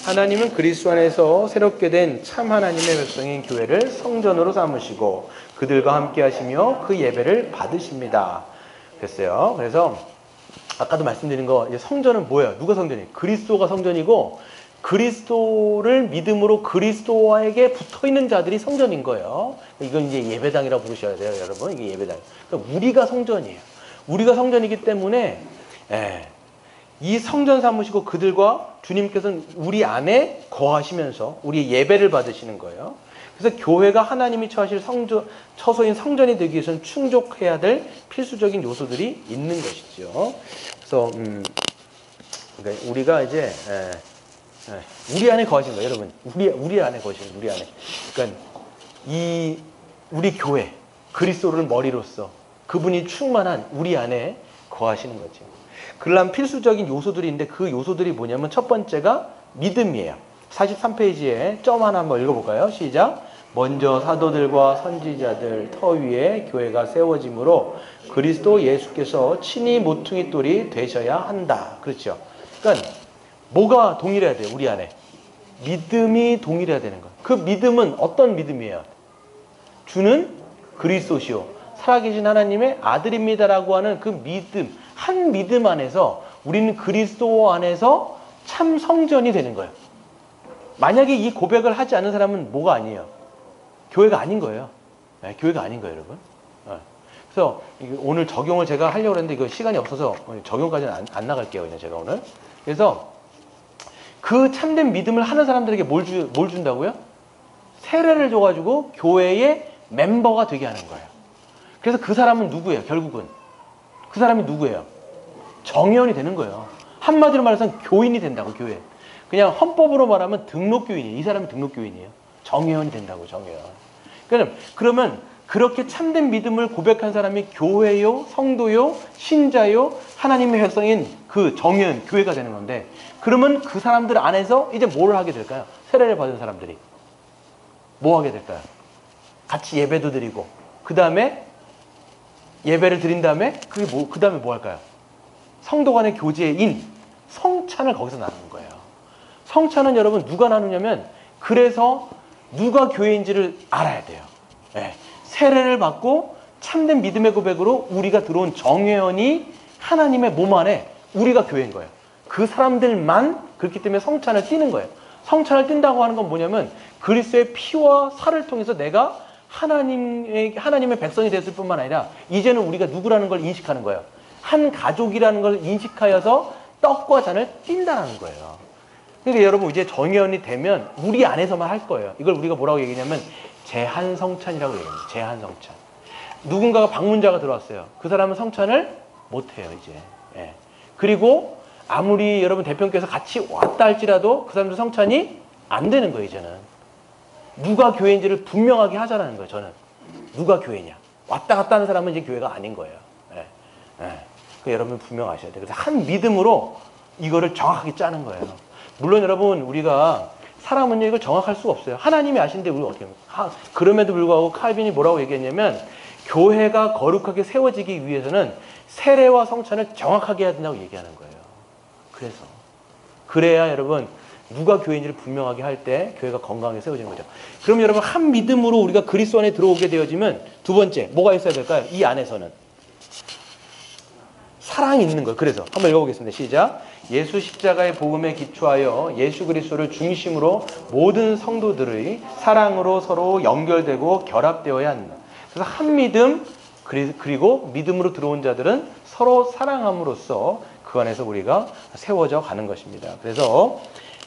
하나님은 그리스도 안에서 새롭게 된 참 하나님의 백성인 교회를 성전으로 삼으시고 그들과 함께 하시며 그 예배를 받으십니다. 그랬어요. 그래서 아까도 말씀드린 거 성전은 뭐예요? 누가 성전이에요? 그리스도가 성전이고 그리스도를 믿음으로 그리스도에게 붙어있는 자들이 성전인 거예요. 이건 이제 예배당이라고 부르셔야 돼요, 여러분. 이게 예배당. 그러니까 우리가 성전이에요. 우리가 성전이기 때문에 이 성전 삼으시고 그들과 주님께서는 우리 안에 거하시면서 우리의 예배를 받으시는 거예요. 그래서 교회가 하나님이 처하실 처소인 성전이 되기 위해서는 충족해야 될 필수적인 요소들이 있는 것이죠. 그래서 그러니까 우리가 이제 우리 안에 거하시는 거예요, 여러분. 우리 안에 거하시는 우리 안에. 그러니까 우리 교회 그리스도를 머리로서 그분이 충만한 우리 안에 거하시는 거죠. 그러려면 필수적인 요소들이 있는데 그 요소들이 뭐냐면 첫 번째가 믿음이에요. 43페이지에 점 하나 한번 읽어볼까요? 시작. 먼저 사도들과 선지자들 터 위에 교회가 세워짐으로 그리스도 예수께서 친히 모퉁이 돌이 되셔야 한다. 그렇죠. 그러니까 뭐가 동일해야 돼요? 우리 안에. 믿음이 동일해야 되는 거예요. 그 믿음은 어떤 믿음이에요? 주는 그리스도시요 살아계신 하나님의 아들입니다라고 하는 그 믿음, 한 믿음 안에서 우리는 그리스도 안에서 참 성전이 되는 거예요. 만약에 이 고백을 하지 않는 사람은 뭐가 아니에요? 교회가 아닌 거예요. 교회가 아닌 거예요, 여러분. 그래서 오늘 적용을 제가 하려고 했는데 이거 시간이 없어서 적용까지는 안 나갈게요. 그냥 제가 오늘. 그래서 그 참된 믿음을 하는 사람들에게 뭘 준다고요? 세례를 줘가지고 교회의 멤버가 되게 하는 거예요. 그래서 그 사람은 누구예요? 결국은 그 사람이 누구예요? 정회원이 되는 거예요. 한마디로 말해서 교인이 된다고. 교회. 그냥 헌법으로 말하면 등록교인이에요. 이 사람이 등록교인이에요. 정회원이 된다고. 정회원. 그러면 그렇게 참된 믿음을 고백한 사람이 교회요, 성도요, 신자요, 하나님의 백성인 그 정회원, 교회가 되는 건데, 그러면 그 사람들 안에서 이제 뭘 하게 될까요? 세례를 받은 사람들이 뭐 하게 될까요? 같이 예배도 드리고, 그 다음에 예배를 드린 다음에 그 다음에 뭐 할까요? 성도 간의 교제인 성찬을 거기서 나누는 거예요. 성찬은 여러분 누가 나누냐면, 그래서 누가 교회인지를 알아야 돼요. 네. 세례를 받고 참된 믿음의 고백으로 우리가 들어온 정회원이 하나님의 몸 안에 우리가 교회인 거예요. 그 사람들만. 그렇기 때문에 성찬을 띠는 거예요. 성찬을 띈다고 하는 건 뭐냐면, 그리스도의 피와 살을 통해서 내가 하나님의 백성이 됐을 뿐만 아니라 이제는 우리가 누구라는 걸 인식하는 거예요. 한 가족이라는 걸 인식하여서 떡과 잔을 띈다는 거예요. 그러니까 여러분 이제 정회원이 되면 우리 안에서만 할 거예요. 이걸 우리가 뭐라고 얘기하냐면 제한성찬이라고 얘기합니다. 제한성찬. 누군가가 방문자가 들어왔어요. 그 사람은 성찬을 못해요 이제. 예. 그리고 아무리 여러분 대표님께서 같이 왔다 할지라도 그 사람도 성찬이 안 되는 거예요 이제는. 누가 교회인지를 분명하게 하자라는 거예요. 저는 누가 교회냐, 왔다 갔다 하는 사람은 이제 교회가 아닌 거예요. 예. 예. 그 여러분 분명하셔야 돼요. 그래서 한 믿음으로 이거를 정확하게 짜는 거예요. 물론 여러분 우리가 사람은요 이걸 정확할 수가 없어요. 하나님이 아신데 우리가 어떻게 합니까? 그럼에도 불구하고 칼빈이 뭐라고 얘기했냐면, 교회가 거룩하게 세워지기 위해서는 세례와 성찬을 정확하게 해야 된다고 얘기하는 거예요. 그래서 그래야 여러분 누가 교회인지를 분명하게 할 때 교회가 건강하게 세워지는 거죠. 그럼 여러분 한 믿음으로 우리가 그리스도 안에 들어오게 되어지면 두 번째 뭐가 있어야 될까요? 이 안에서는 사랑이 있는 거예요. 그래서 한번 읽어보겠습니다. 시작. 예수 십자가의 복음에 기초하여 예수 그리스도를 중심으로 모든 성도들의 사랑으로 서로 연결되고 결합되어야 한다. 그래서 한 믿음, 그리고 믿음으로 들어온 자들은 서로 사랑함으로써 그 안에서 우리가 세워져 가는 것입니다. 그래서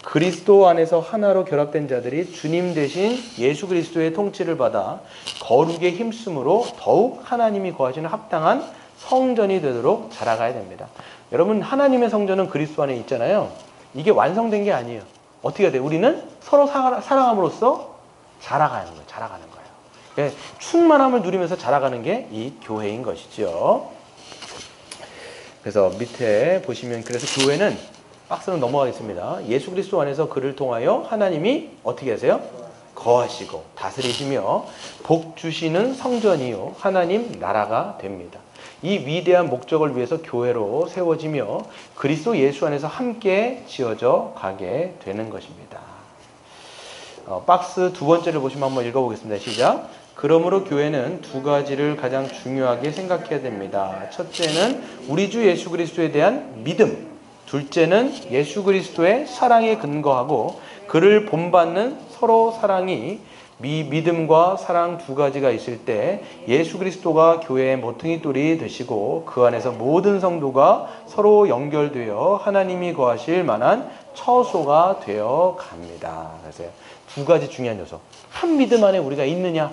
그리스도 안에서 하나로 결합된 자들이 주님 대신 예수 그리스도의 통치를 받아 거룩에 힘쓰므로 더욱 하나님이 거하시는 합당한 성전이 되도록 자라가야 됩니다. 여러분 하나님의 성전은 그리스도 안에 있잖아요. 이게 완성된 게 아니에요. 어떻게 해야 돼요? 우리는 서로 사랑함으로써 자라가는 거예요. 자라가는 거예요. 예, 충만함을 누리면서 자라가는 게 이 교회인 것이죠. 그래서 밑에 보시면, 그래서 교회는, 박스는 넘어가겠습니다. 예수 그리스도 안에서 그를 통하여 하나님이 어떻게 하세요? 거하시고 다스리시며 복 주시는 성전이요 하나님 나라가 됩니다. 이 위대한 목적을 위해서 교회로 세워지며 그리스도 예수 안에서 함께 지어져 가게 되는 것입니다. 박스 두 번째를 보시면 한번 읽어보겠습니다. 시작. 그러므로 교회는 두 가지를 가장 중요하게 생각해야 됩니다. 첫째는 우리 주 예수 그리스도에 대한 믿음, 둘째는 예수 그리스도의 사랑에 근거하고 그를 본받는 서로 사랑이, 믿음과 사랑 두 가지가 있을 때 예수 그리스도가 교회의 모퉁이 돌이 되시고 그 안에서 모든 성도가 서로 연결되어 하나님이 거하실 만한 처소가 되어 갑니다. 그래서 두 가지 중요한 요소. 한 믿음 안에 우리가 있느냐,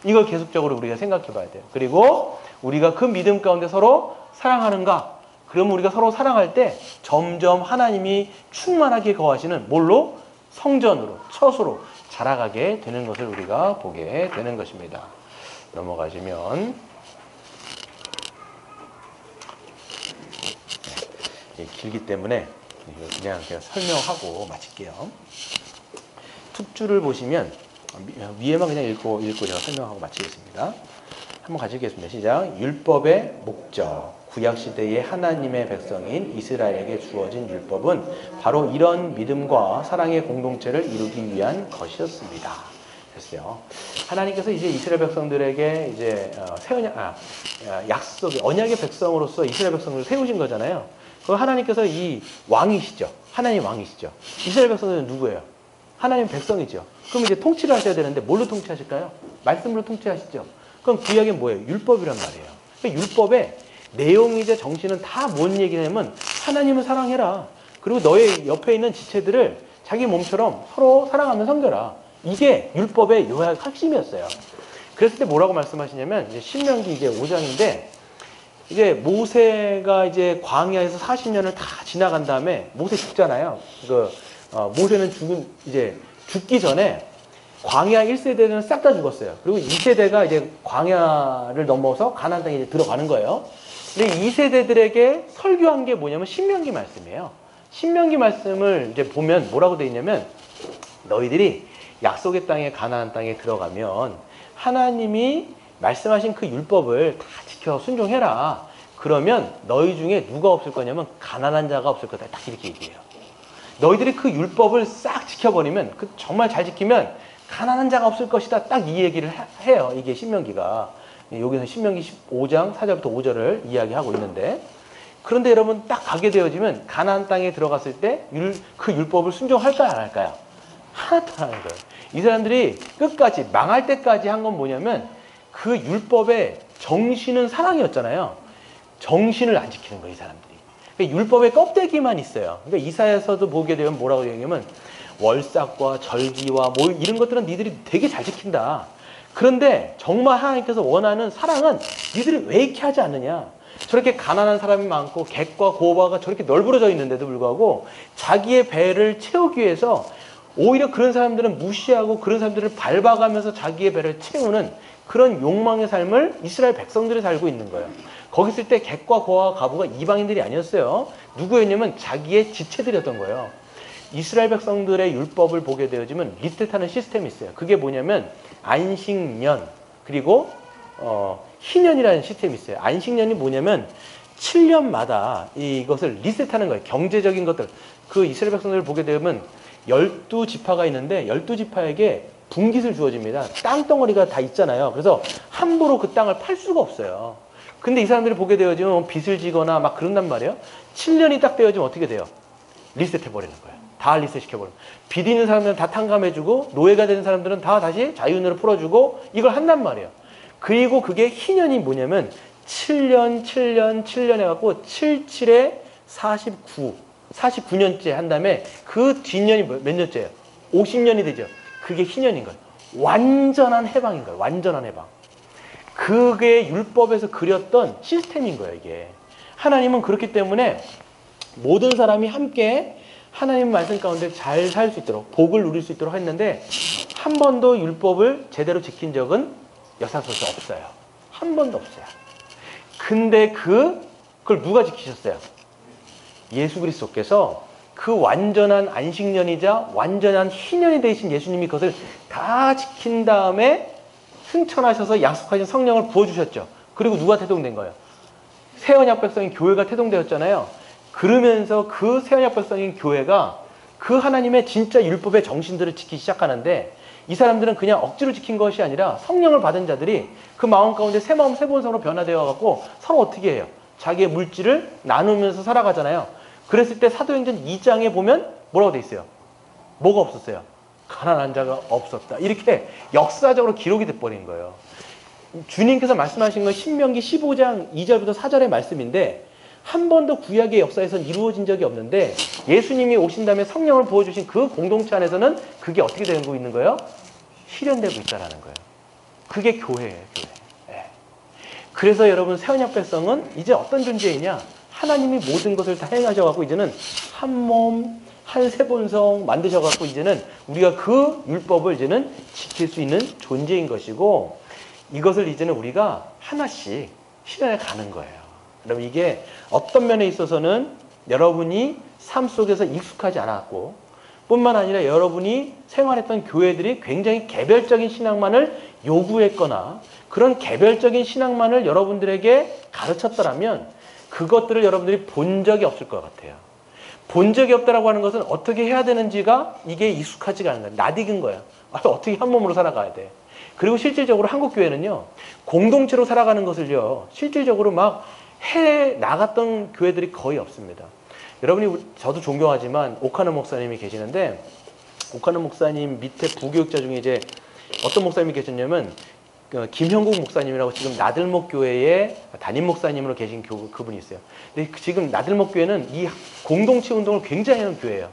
이걸 계속적으로 우리가 생각해 봐야 돼요. 그리고 우리가 그 믿음 가운데 서로 사랑하는가? 그러면 우리가 서로 사랑할 때 점점 하나님이 충만하게 거하시는 뭘로? 성전으로, 처소로 자라가게 되는 것을 우리가 보게 되는 것입니다. 넘어가시면, 길기 때문에 그냥 설명하고 마칠게요. 툭줄을 보시면 위에만 그냥 읽고 제가 설명하고 마치겠습니다. 한번 같이 읽겠습니다. 시작. 율법의 목적. 구약시대의 하나님의 백성인 이스라엘에게 주어진 율법은 바로 이런 믿음과 사랑의 공동체를 이루기 위한 것이었습니다. 됐어요. 하나님께서 이제 이스라엘 백성들에게 이제 약속의 언약의 백성으로서 이스라엘 백성들을 세우신 거잖아요. 그 하나님께서 이 왕이시죠. 하나님 왕이시죠. 이스라엘 백성들은 누구예요? 하나님 백성이죠. 그럼 이제 통치를 하셔야 되는데 뭘로 통치하실까요? 말씀으로 통치하시죠. 그럼 구약이 뭐예요? 율법이란 말이에요. 율법의 내용이자 정신은 다 뭔 얘기냐면 하나님을 사랑해라. 그리고 너의 옆에 있는 지체들을 자기 몸처럼 서로 사랑하며 섬겨라. 이게 율법의 요약 핵심이었어요. 그랬을 때 뭐라고 말씀하시냐면 이제 신명기 이제 5장인데 이제 모세가 이제 광야에서 40년을 다 지나간 다음에 모세 죽잖아요. 모세는 죽기 전에 광야 1세대는 싹 다 죽었어요. 그리고 2세대가 이제 광야를 넘어서 가나안 땅에 이제 들어가는 거예요. 근데 2세대들에게 설교한 게 뭐냐면 신명기 말씀이에요. 신명기 말씀을 이제 보면 뭐라고 되어 있냐면 너희들이 약속의 땅에 가나안 땅에 들어가면 하나님이 말씀하신 그 율법을 다 지켜 순종해라. 그러면 너희 중에 누가 없을 거냐면 가난한 자가 없을 거다. 딱 이렇게 얘기해요. 너희들이 그 율법을 싹 지켜버리면 정말 잘 지키면 가난한 자가 없을 것이다. 딱 이 얘기를 해요. 이게 신명기가. 여기서 신명기 15장 4절부터 5절을 이야기하고 있는데 그런데 여러분 딱 가게 되어지면 가나안 땅에 들어갔을 때 그 율법을 순종할까요? 안 할까요? 하나도 안 하는 거예요. 이 사람들이 끝까지 망할 때까지 한 건 뭐냐면 그 율법의 정신은 사랑이었잖아요. 정신을 안 지키는 거예요. 이 사람들이. 그러니까 율법의 껍데기만 있어요. 그러니까 이사야서도 보게 되면 뭐라고 얘기하면 월삭과 절기와 뭐 이런 것들은 니들이 되게 잘 지킨다. 그런데 정말 하나님께서 원하는 사랑은 니들이 왜 이렇게 하지 않느냐. 저렇게 가난한 사람이 많고 객과 고바가 저렇게 널브러져 있는데도 불구하고 자기의 배를 채우기 위해서 오히려 그런 사람들은 무시하고 그런 사람들을 밟아가면서 자기의 배를 채우는 그런 욕망의 삶을 이스라엘 백성들이 살고 있는 거예요. 거기 있을 때 객과 고와 가부가 이방인들이 아니었어요. 누구였냐면 자기의 지체들이었던 거예요. 이스라엘 백성들의 율법을 보게 되어지면 리셋하는 시스템이 있어요. 그게 뭐냐면 안식년 그리고 희년이라는 시스템이 있어요. 안식년이 뭐냐면 7년마다 이것을 리셋하는 거예요. 경제적인 것들. 그 이스라엘 백성들을 보게 되면 12지파가 있는데 12지파에게 분깃을 주어집니다. 땅덩어리가 다 있잖아요. 그래서 함부로 그 땅을 팔 수가 없어요. 근데 이 사람들이 보게 되어지면 빚을 지거나 막 그런단 말이에요. 7년이 딱 되어지면 어떻게 돼요? 리셋해버리는 거예요. 다 리셋시켜버리는 거예요. 빚 있는 사람들은 다 탕감해주고 노예가 되는 사람들은 다 다시 자유인으로 풀어주고 이걸 한단 말이에요. 그리고 그게 희년이 뭐냐면 7년 해갖고 77에 49년째 한 다음에 그 뒷년이 몇 년째예요? 50년이 되죠. 그게 희년인 거예요. 완전한 해방인 거예요. 완전한 해방. 그게 율법에서 그렸던 시스템인 거예요. 이게. 하나님은 그렇기 때문에 모든 사람이 함께 하나님 말씀 가운데 잘 살 수 있도록 복을 누릴 수 있도록 했는데 한 번도 율법을 제대로 지킨 적은 역사속에서 없어요. 한 번도 없어요. 근데 그걸 누가 지키셨어요? 예수 그리스도께서 그 완전한 안식년이자 완전한 희년이 되신 예수님이 그것을 다 지킨 다음에 승천하셔서 약속하신 성령을 부어주셨죠. 그리고 누가 태동된 거예요? 새언약 백성인 교회가 태동되었잖아요. 그러면서 그 새언약 백성인 교회가 그 하나님의 진짜 율법의 정신들을 지키기 시작하는데 이 사람들은 그냥 억지로 지킨 것이 아니라 성령을 받은 자들이 그 마음 가운데 새 마음 새 본성으로 변화되어 갖고 서로 어떻게 해요? 자기의 물질을 나누면서 살아가잖아요. 그랬을 때 사도행전 2장에 보면 뭐라고 돼 있어요? 뭐가 없었어요? 가난한 자가 없었다. 이렇게 역사적으로 기록이 돼버린 거예요. 주님께서 말씀하신 건 신명기 15장 2절부터 4절의 말씀인데 한 번도 구약의 역사에서는 이루어진 적이 없는데 예수님이 오신 다음에 성령을 부어주신 그 공동체 안에서는 그게 어떻게 되고 있는 거예요? 실현되고 있다는 거예요. 그게 교회예요. 교회. 네. 그래서 여러분 새언약 백성은 이제 어떤 존재이냐? 하나님이 모든 것을 다 행하셔갖고 이제는 한 몸, 한 세본성 만드셔갖고 이제는 우리가 그 율법을 이제는 지킬 수 있는 존재인 것이고 이것을 이제는 우리가 하나씩 실현해 가는 거예요. 여러분 이게 어떤 면에 있어서는 여러분이 삶 속에서 익숙하지 않았고 뿐만 아니라 여러분이 생활했던 교회들이 굉장히 개별적인 신앙만을 요구했거나 그런 개별적인 신앙만을 여러분들에게 가르쳤더라면 그것들을 여러분들이 본 적이 없을 것 같아요. 본 적이 없다라고 하는 것은 어떻게 해야 되는지가 이게 익숙하지가 않은 거예요. 낯익은 거예요. 어떻게 한 몸으로 살아가야 돼. 그리고 실질적으로 한국교회는요. 공동체로 살아가는 것을요. 실질적으로 막 해 나갔던 교회들이 거의 없습니다. 여러분이 저도 존경하지만 오카노 목사님이 계시는데 오카노 목사님 밑에 부교육자 중에 이제 어떤 목사님이 계셨냐면 김형국 목사님이라고 지금 나들목 교회의 담임 목사님으로 계신 그분이 있어요. 근데 지금 나들목 교회는 이 공동체 운동을 굉장히 하는 교회예요.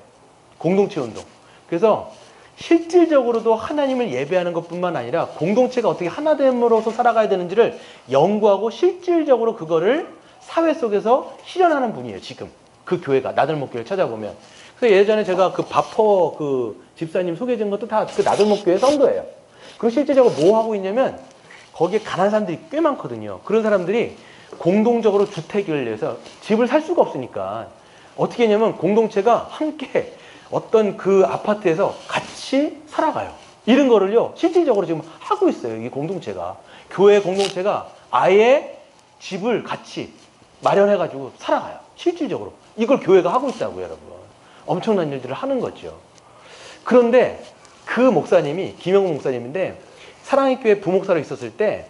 공동체 운동. 그래서 실질적으로도 하나님을 예배하는 것뿐만 아니라 공동체가 어떻게 하나됨으로써 살아가야 되는지를 연구하고 실질적으로 그거를 사회 속에서 실현하는 분이에요. 지금 그 교회가 나들목 교회를 찾아보면. 그래서 예전에 제가 그 바퍼 그 집사님 소개해준 것도 다 그 나들목 교회 성도예요. 그리고 실질적으로 뭐 하고 있냐면 거기에 가난한 사람들이 꽤 많거든요. 그런 사람들이 공동적으로 주택을 내서 집을 살 수가 없으니까 어떻게 했냐면 공동체가 함께 어떤 그 아파트에서 같이 살아가요. 이런 거를요 실질적으로 지금 하고 있어요. 이 공동체가, 교회 공동체가 아예 집을 같이 마련해가지고 살아가요. 실질적으로 이걸 교회가 하고 있다고요. 여러분, 엄청난 일들을 하는 거죠. 그런데 그 목사님이 김영국 목사님인데 사랑의 교회 부목사로 있었을 때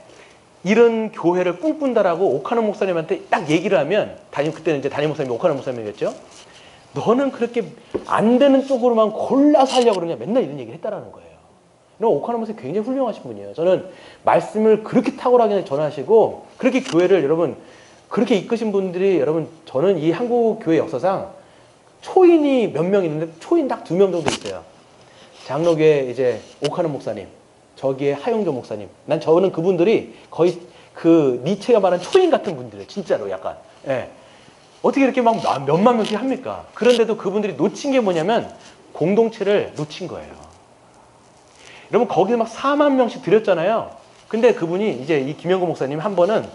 이런 교회를 꿈꾼다라고 오카노 목사님한테 딱 얘기를 하면, 그때는 이제 담임 목사님이 오카노 목사님이겠죠. 너는 그렇게 안 되는 쪽으로만 골라서 하려고 그러냐, 맨날 이런 얘기를 했다라는 거예요. 오카노 목사님 굉장히 훌륭하신 분이에요. 저는 말씀을 그렇게 탁월하게 전하시고 그렇게 교회를 여러분 그렇게 이끄신 분들이, 여러분 저는 이 한국 교회 역사상 초인이 몇 명 있는데 초인 딱 2명 정도 있어요. 장로교회 이제 오카노 목사님, 저기에 하용조 목사님. 저는 그분들이 거의 그 니체가 말한 초인 같은 분들이에요. 진짜로 약간. 예. 어떻게 이렇게 막 몇만 명씩 합니까? 그런데도 그분들이 놓친 게 뭐냐면 공동체를 놓친 거예요. 여러분 거기서 막 4만 명씩 드렸잖아요. 근데 그분이 이제 이 김영구 목사님 한 번은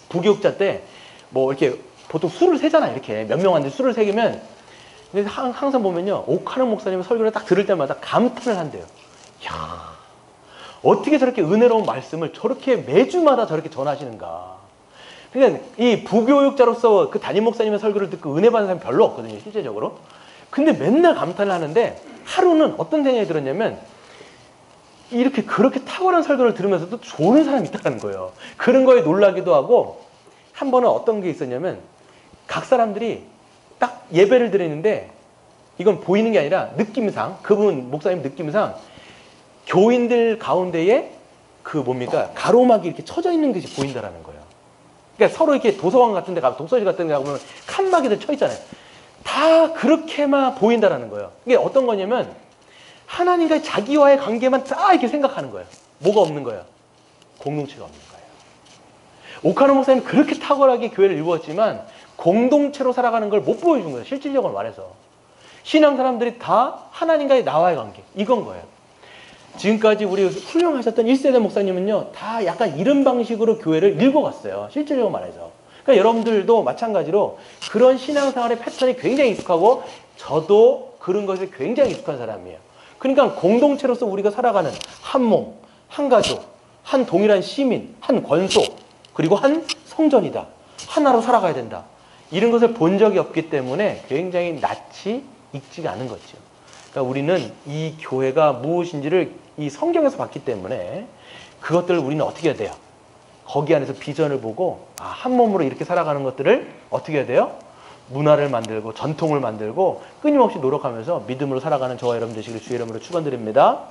부교육자 때 뭐 이렇게 보통 술을 세잖아요. 이렇게 몇 명 왔는데 술을 세기면, 근데 항상 보면요 오카노 목사님 설교를 딱 들을 때마다 감탄을 한대요. 이야, 어떻게 저렇게 은혜로운 말씀을 저렇게 매주마다 저렇게 전하시는가. 그러니까 이 부교육자로서 그 담임 목사님의 설교를 듣고 은혜 받는 사람이 별로 없거든요, 실제적으로. 근데 맨날 감탄을 하는데 하루는 어떤 생각이 들었냐면, 이렇게 그렇게 탁월한 설교를 들으면서도 좋은 사람이 있다는 거예요. 그런 거에 놀라기도 하고, 한 번은 어떤 게 있었냐면 각 사람들이 딱 예배를 드리는데, 이건 보이는 게 아니라 느낌상, 그분 목사님 느낌상 교인들 가운데에 그 뭡니까 가로막이 이렇게 쳐져 있는 것이 보인다라는 거예요. 그러니까 서로 이렇게 도서관 같은 데 가면, 독서실 같은 데 가보면 칸막이들 쳐 있잖아요. 다 그렇게만 보인다라는 거예요. 이게 어떤 거냐면 하나님과 자기와의 관계만 딱 이렇게 생각하는 거예요. 뭐가 없는 거예요? 공동체가 없는 거예요. 오카노 목사님이 그렇게 탁월하게 교회를 이루었지만 공동체로 살아가는 걸 못 보여준 거예요. 실질적으로 말해서. 신앙 사람들이 다 하나님과의 나와의 관계, 이건 거예요. 지금까지 우리 훌륭하셨던 1세대 목사님은요 다 약간 이런 방식으로 교회를 읽어갔어요. 실질적으로 말해서. 그러니까 여러분들도 마찬가지로 그런 신앙생활의 패턴이 굉장히 익숙하고, 저도 그런 것에 굉장히 익숙한 사람이에요. 그러니까 공동체로서 우리가 살아가는 한 몸, 한 가족, 한 동일한 시민, 한 권속, 그리고 한 성전이다. 하나로 살아가야 된다. 이런 것을 본 적이 없기 때문에 굉장히 낯이 익지가 않은 거죠. 그러니까 우리는 이 교회가 무엇인지를 이 성경에서 봤기 때문에 그것들을 우리는 어떻게 해야 돼요? 거기 안에서 비전을 보고, 한 몸으로 이렇게 살아가는 것들을 어떻게 해야 돼요? 문화를 만들고 전통을 만들고 끊임없이 노력하면서 믿음으로 살아가는 저와 여러분 되시기를 주의 이름으로 축원드립니다.